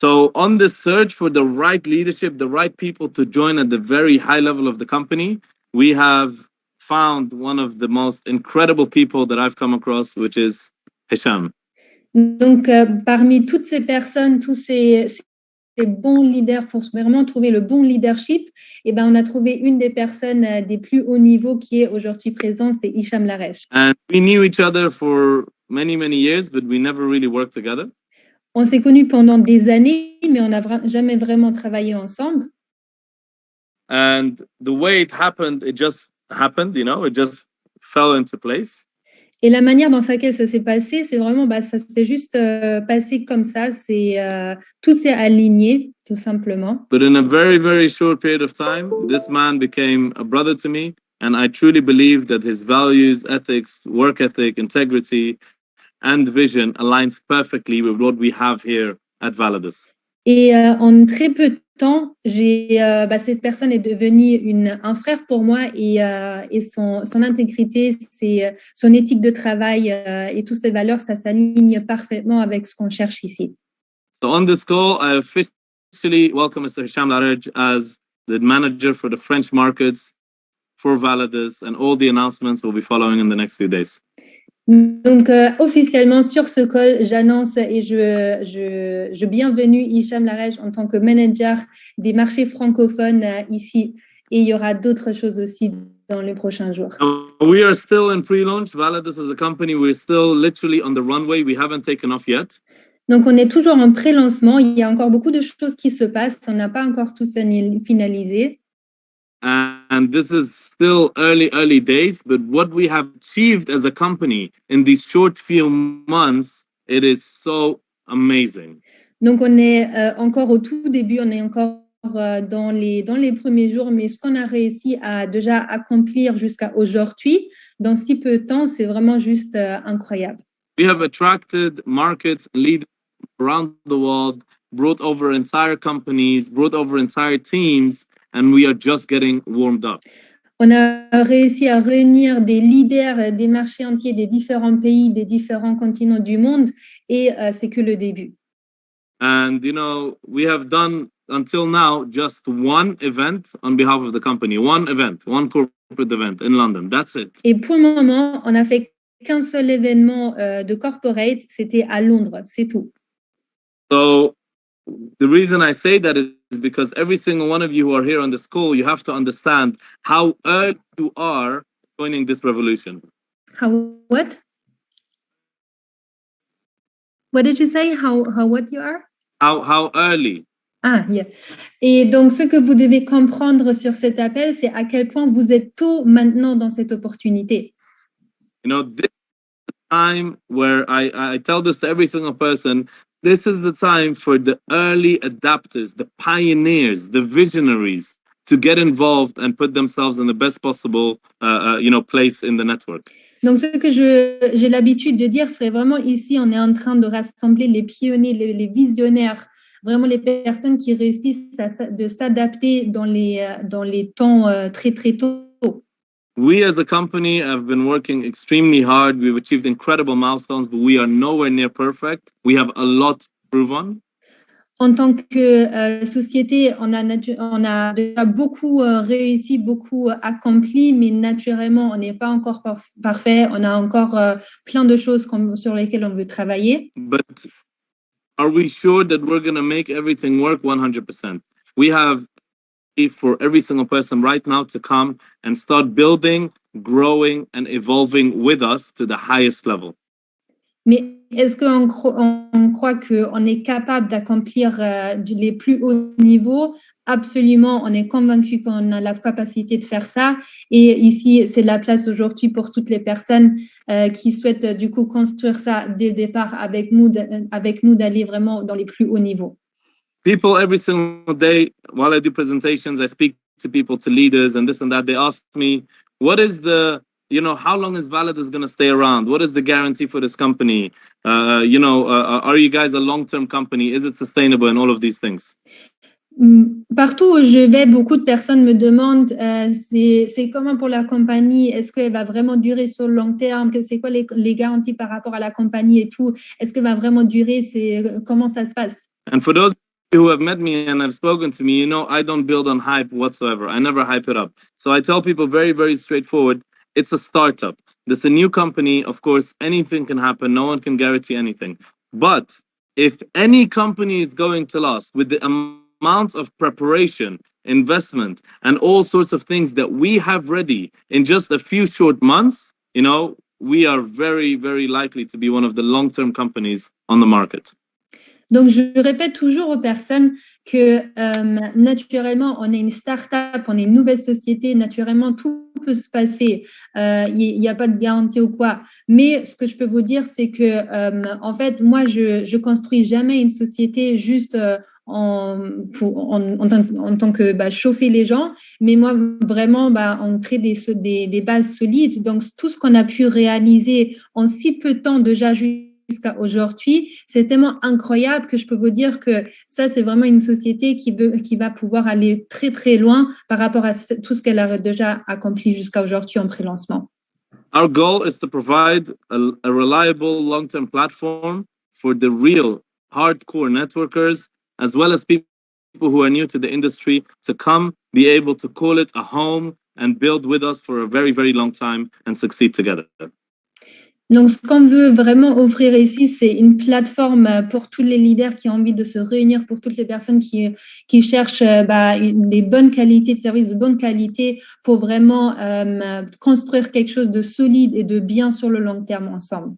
So on the search for the right leadership, the right people to join at the very high level of the company, we have found one of the most incredible people that I've come across, which is Hisham. Donc, parmi toutes ces personnes, tous ces bons leaders pour vraiment trouver le bon leadership, on a trouvé une des personnes des plus hauts niveaux qui est aujourd'hui présente, c'est Hicham Laresh. And we knew each other for many years, but we never really worked together. On s'est connus pendant des années, mais on n'a jamais vraiment travaillé ensemble. And the way it just happened, it just fell into place. Et la manière dans laquelle ça s'est passé, c'est vraiment, ça s'est juste passé comme ça. Tout s'est aligné, tout simplement. But in a very short period of time, this man became a brother to me, and I truly believe that his values, ethics, work ethic, integrity, and vision aligns perfectly with what we have here at Validus. Et en très peu de temps, cette personne est devenue un frère pour moi et son intégrité, son éthique de travail et toutes ses valeurs, ça s'aligne parfaitement avec ce qu'on cherche ici. So on this call, I officially welcome Mr. Hisham Larej as the manager for the French markets for Validus, and all the announcements will be following in the next few days. Donc, officiellement, sur ce call, j'annonce et je bienvenue Hicham Larej en tant que manager des marchés francophones ici. Et il y aura d'autres choses aussi dans les prochains jours. We are still in pre-launch. Validus as a company, we're still literally on the runway. We haven't taken off yet. Donc, on est toujours en pré-lancement. Il y a encore beaucoup de choses qui se passent. On n'a pas encore tout finalisé. And this is still early days, but what we have achieved as a company in these short few months, it is so amazing. Donc, on est encore au tout début, on est encore dans les premiers jours, mais ce qu'on a réussi à déjà accomplir jusqu'à aujourd'hui, dans si peu de temps, c'est vraiment juste incroyable. We have attracted market leaders around the world, brought over entire companies, brought over entire teams, and we are just getting warmed up. On a réussi à réunir des leaders des marchés entiers, des différents pays, des différents continents du monde, et c'est que le début. And, we have done, until now, just one event on behalf of the company. One corporate event in London. That's it. Et pour le moment, on n'a fait qu'un seul événement de corporate, c'était à Londres, c'est tout. So, the reason I say that is because every single one of you who are here on this call, you have to understand how early you are joining this revolution. How what? What did you say? How what you are? How early? Ah, yeah. Et donc, ce que vous devez comprendre sur cet appel, c'est à quel point vous êtes tôt maintenant dans cette opportunité. This is the time where I tell this to every single person. This is the time for the early adapters, the pioneers, the visionaries to get involved and put themselves in the best possible, place in the network. Donc, ce que j'ai l'habitude de dire, c'est vraiment ici, on est en train de rassembler les pionniers, les visionnaires, vraiment les personnes qui réussissent de s'adapter dans les temps très, très tôt. We as a company have been working extremely hard. We've achieved incredible milestones, but we are nowhere near perfect. We have a lot to prove on. En tant que société, on a déjà beaucoup réussi, beaucoup accompli, mais naturellement, on n'est pas encore parfait. On a encore plein de choses sur lesquelles on veut travailler. But are we sure that we're going to make everything work 100%? We have for every single person right now to come and start building, growing, and evolving with us to the highest level. Mais est-ce qu'on croit qu'on est capable d'accomplir les plus hauts niveaux? Absolument, on est convaincu qu'on a la capacité de faire ça. Et ici, c'est la place aujourd'hui pour toutes les personnes qui souhaitent du coup construire ça dès le départ avec nous d'aller vraiment dans les plus hauts niveaux. People every single day, while I do presentations, I speak to people, to leaders and this and that. They ask me, what is how long is Validus going to stay around? What is the guarantee for this company? Are you guys a long-term company? Is it sustainable? And all of these things. Partout où je vais, beaucoup de personnes me demandent c'est comment pour la compagnie? Est-ce qu'elle va vraiment durer sur le long terme? C'est quoi les garanties par rapport à la compagnie et tout? Est-ce qu'elle va vraiment durer? Comment ça se passe? And for those who have met me and have spoken to me, I don't build on hype whatsoever. I never hype it up. So I tell people very, very straightforward, it's a startup. This is a new company. Of course, anything can happen. No one can guarantee anything. But if any company is going to last with the amount of preparation, investment, and all sorts of things that we have ready in just a few short months, we are very, very likely to be one of the long-term companies on the market. Donc, je répète toujours aux personnes que naturellement, on est une start-up, on est une nouvelle société, naturellement, tout peut se passer. Il n'y a pas de garantie ou quoi. Mais ce que je peux vous dire, c'est que, en fait, moi, je construis jamais une société juste en tant que chauffer les gens, mais moi, vraiment, on crée des bases solides. Donc, tout ce qu'on a pu réaliser en si peu de temps déjà jusqu'à aujourd'hui, c'est tellement incroyable que je peux vous dire que ça, c'est vraiment une société qui va pouvoir aller très, très loin par rapport à tout ce qu'elle a déjà accompli jusqu'à aujourd'hui en pré-lancement. Our goal is to provide a reliable long-term platform for the real hardcore networkers, as well as people who are new to the industry, to come, be able to call it a home and build with us for a very, very long time and succeed together. Donc, ce qu'on veut vraiment offrir ici, c'est une plateforme pour tous les leaders qui ont envie de se réunir, pour toutes les personnes qui cherchent des bonnes qualités de service, de bonne qualité, pour vraiment construire quelque chose de solide et de bien sur le long terme ensemble.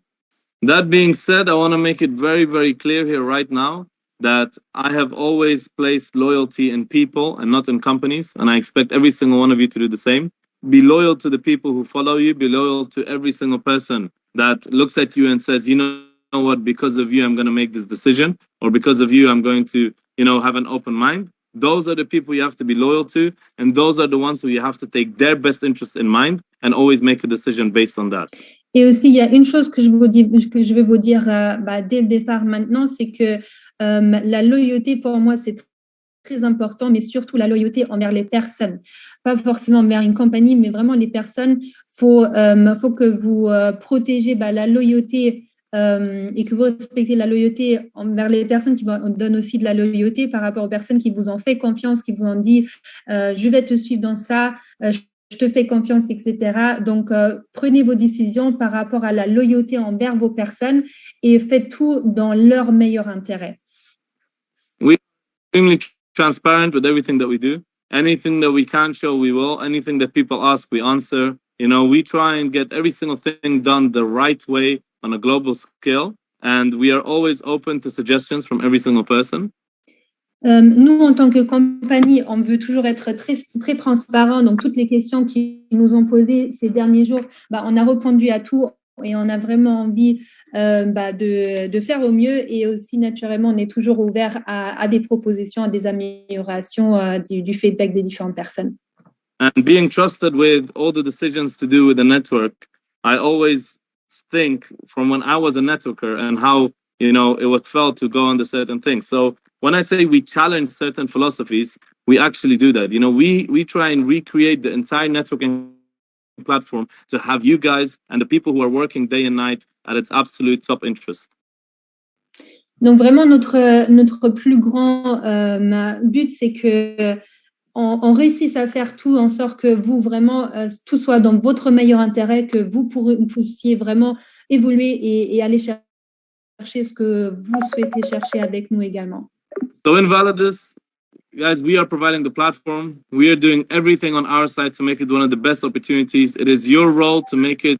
That being said, I want to make it very, very clear here right now that I have always placed loyalty in people and not in companies, and I expect every single one of you to do the same. Be loyal to the people who follow you, be loyal to every single person that looks at you and says, you know what, because of you, I'm going to make this decision, or because of you, I'm going to, have an open mind. Those are the people you have to be loyal to, and those are the ones who you have to take their best interest in mind and always make a decision based on that. Et aussi, il y a une chose que je vais vous dire dès le départ maintenant, c'est que la loyauté, pour moi, c'est très important, mais surtout la loyauté envers les personnes. Pas forcément envers une compagnie, mais vraiment les personnes. Faut que vous protégez la loyauté et que vous respectez la loyauté envers les personnes qui vous donnent aussi de la loyauté par rapport aux personnes qui vous ont fait confiance, qui vous ont dit je vais te suivre dans ça, je te fais confiance, etc. Donc, prenez vos décisions par rapport à la loyauté envers vos personnes et faites tout dans leur meilleur intérêt. We're extremely transparent with everything that we do. Anything that we can show, we will. Anything that people ask, we answer. We try and get every single thing done the right way on a global scale. And we are always open to suggestions from every single person. Nous, en tant que compagnie, on veut toujours être très, très transparent. Donc, toutes les questions qu'ils nous ont posées ces derniers jours, on a répondu à tout. et on a vraiment envie de faire au mieux. Et aussi, naturellement, on est toujours ouvert à des propositions, à des améliorations du feedback des différentes personnes. And being trusted with all the decisions to do with the network, I always think from when I was a networker and how, it would felt to go on the certain things. So when I say we challenge certain philosophies, we actually do that. We try and recreate the entire networking platform to have you guys and the people who are working day and night at its absolute top interest. Donc vraiment, notre plus grand but, c'est que on réussisse à faire tout en sorte que vous, vraiment, tout soit dans votre meilleur intérêt, que vous puissiez vraiment évoluer et aller chercher ce que vous souhaitez chercher avec nous également. So in Validus, guys, we are providing the platform. We are doing everything on our side to make it one of the best opportunities. It is your role to make it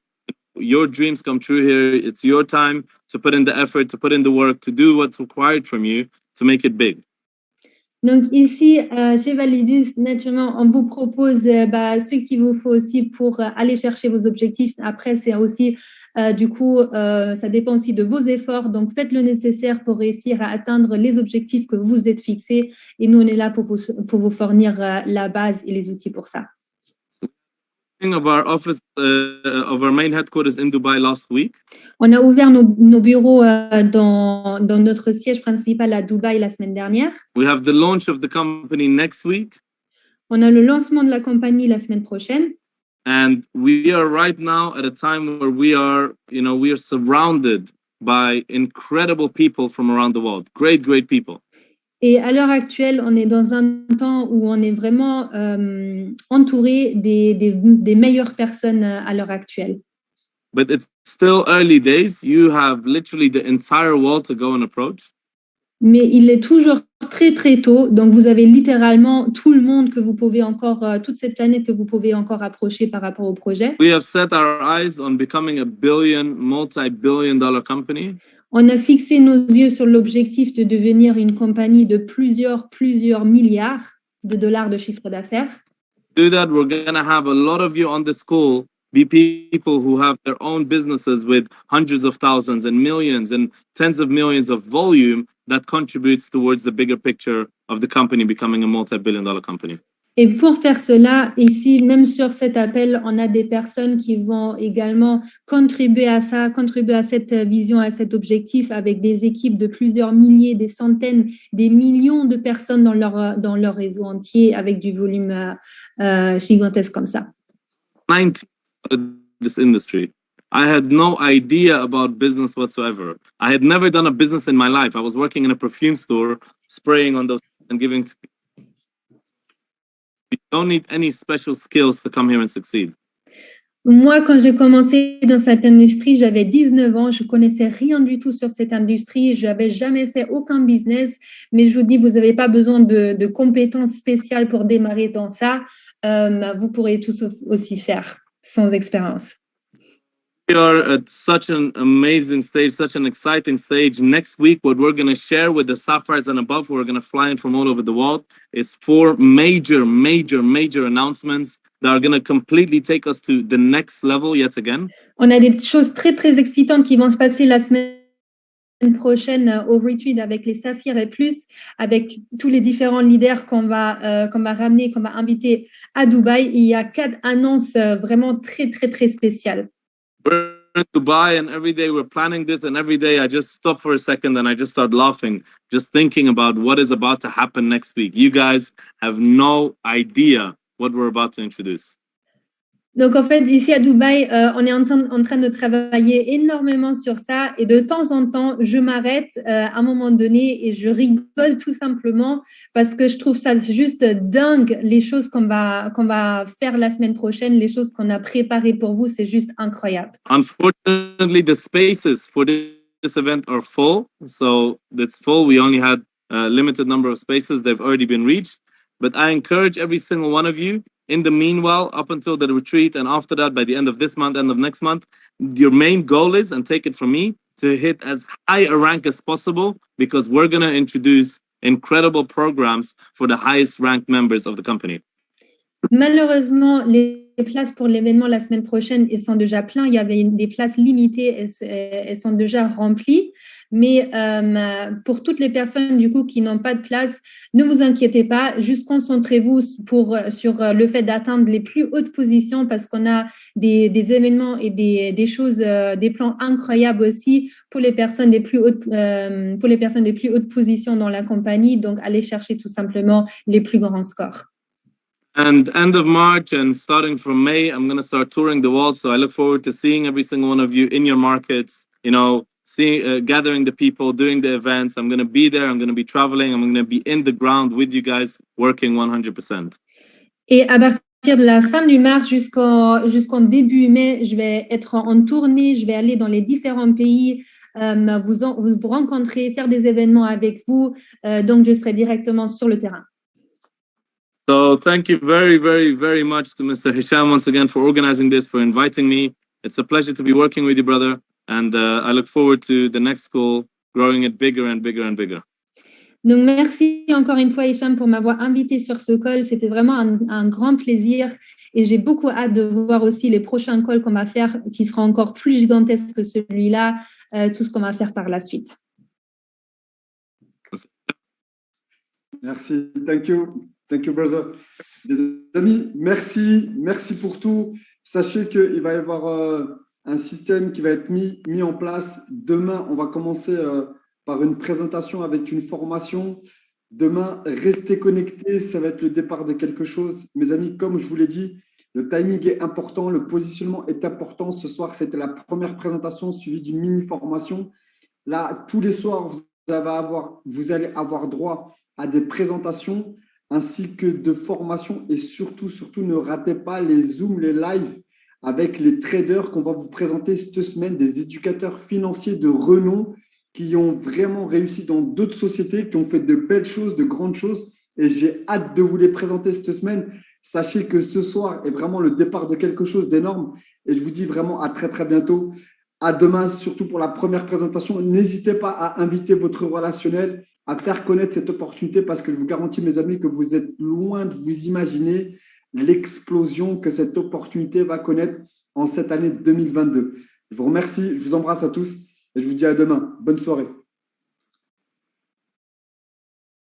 your dreams come true here. It's your time to put in the effort, to put in the work, to do what's required from you to make it big. Donc ici, chez Validus, naturellement, on vous propose ce qu'il vous faut aussi pour aller chercher vos objectifs. Après, c'est aussi, ça dépend aussi de vos efforts. Donc, faites le nécessaire pour réussir à atteindre les objectifs que vous êtes fixés. Et nous, on est là pour vous fournir la base et les outils pour ça. Of our office, of our main headquarters in Dubai last week. On a ouvert nos bureaux dans notre siège principal à Dubaï la semaine dernière. We have the launch of the company next week. On a le lancement de la compagnie la semaine prochaine. And we are right now at a time where we are surrounded by incredible people from around the world. Great, great people. Et à l'heure actuelle, on est dans un temps où on est vraiment entouré des meilleures personnes à l'heure actuelle. But it's still early days. You have literally the entire world to go and approach. Mais il est toujours très, très tôt. Donc, vous avez littéralement tout le monde que vous pouvez encore, toute cette planète que vous pouvez encore approcher par rapport au projet. We have set our eyes on becoming a multi-billion-dollar company. On a fixé nos yeux sur l'objectif de devenir une compagnie de plusieurs milliards de dollars de chiffre d'affaires. Do that, we're going to have a lot of you on this call be people who have their own businesses with hundreds of thousands and millions and tens of millions of volume that contributes towards the bigger picture of the company becoming a multi-billion-dollar company. Et pour faire cela, ici, même sur cet appel, on a des personnes qui vont également contribuer à ça, contribuer à cette vision, à cet objectif, avec des équipes de plusieurs milliers, des centaines, des millions de personnes dans leur réseau entier, avec du volume gigantesque comme ça. 19 this industry. I had no idea about business whatsoever. I had never done a business in my life. I was working in a perfume store, spraying on those and giving to people. You don't need any special skills to come here and succeed. Moi, quand j'ai commencé dans cette industrie, j'avais 19 ans, je connaissais rien du tout sur cette industrie, je n'avais jamais fait aucun business, mais je vous dis, vous n'avez pas besoin de compétences spéciales pour démarrer dans ça. Vous pourrez tous aussi faire sans expérience. We are at such an amazing stage, such an exciting stage. Next week, what we're going to share with the Sapphires and above, who are going to fly in from all over the world, is 4 major announcements that are going to completely take us to the next level yet again. On a des choses très, très excitantes qui vont se passer la semaine prochaine au retreat avec les Sapphires et plus, avec tous les différents leaders qu'on va ramener, qu'on va inviter à Dubaï. Il y a 4 annonces vraiment très, très, très spéciales. We're in Dubai and every day we're planning this, and every day I just stop for a second and I just start laughing, just thinking about what is about to happen next week. You guys have no idea what we're about to introduce. Donc, en fait, ici à Dubaï, on est en train de travailler énormément sur ça. Et de temps en temps, je m'arrête à un moment donné et je rigole tout simplement parce que je trouve ça juste dingue, les choses qu'on va faire la semaine prochaine, les choses qu'on a préparées pour vous, c'est juste incroyable. Unfortunately, the spaces for this event are full. So it's full. We only had a limited number of spaces. They've already been reached. But I encourage every single one of you, in the meanwhile, up until the retreat and after that, by the end of this month, end of next month, your main goal is, and take it from me, to hit as high a rank as possible, because we're going to introduce incredible programs for the highest ranked members of the company. Malheureusement, les places pour l'événement la semaine prochaine, elles sont déjà pleines. Il y avait des places limitées, elles sont déjà remplies. Mais pour toutes les personnes du coup qui n'ont pas de place, ne vous inquiétez pas, juste concentrez-vous sur le fait d'atteindre les plus hautes positions parce qu'on a des événements et des choses, des plans incroyables aussi pour les personnes des plus hautes positions dans la compagnie. Donc, allez chercher tout simplement les plus grands scores. And end of March and starting from May, I'm going to start touring the world. So I look forward to seeing every single one of you in your markets, gathering the people, doing the events. I'm going to be there. I'm going to be traveling. I'm going to be in the ground with you guys, working 100%. Et à partir de la fin du mars jusqu'en début mai, je vais être en tournée. Je vais aller dans les différents pays, vous rencontrer, faire des événements avec vous. Donc, je serai directement sur le terrain. So thank you very, very, very much to Mr. Hisham once again for organizing this, for inviting me. It's a pleasure to be working with you, brother. And I look forward to the next school, growing it bigger and bigger and bigger. Donc, merci encore une fois, Hicham, pour m'avoir invité sur ce call. C'était vraiment un grand plaisir et j'ai beaucoup hâte de voir aussi les prochains calls qu'on va faire qui seront encore plus gigantesques que celui-là, tout ce qu'on va faire par la suite. Merci. Thank you, brother. Les amis, merci pour tout. Sachez qu'il va y avoir un système qui va être mis en place. Demain, on va commencer par une présentation avec une formation. Demain, restez connectés, ça va être le départ de quelque chose. Mes amis, comme je vous l'ai dit, le timing est important, le positionnement est important. Ce soir, c'était la première présentation suivie d'une mini-formation. Là, tous les soirs, vous allez avoir droit à des présentations ainsi que de formations et surtout, ne ratez pas les Zooms, les lives avec les traders qu'on va vous présenter cette semaine, des éducateurs financiers de renom qui ont vraiment réussi dans d'autres sociétés, qui ont fait de belles choses, de grandes choses et j'ai hâte de vous les présenter cette semaine. Sachez que ce soir est vraiment le départ de quelque chose d'énorme et je vous dis vraiment à très, très bientôt. À demain, surtout pour la première présentation. N'hésitez pas à inviter votre relationnel, à faire connaître cette opportunité parce que je vous garantis, mes amis, que vous êtes loin de vous imaginer l'explosion que cette opportunité va connaître en cette année 2022. Je vous remercie, je vous embrasse à tous et je vous dis à demain. Bonne soirée.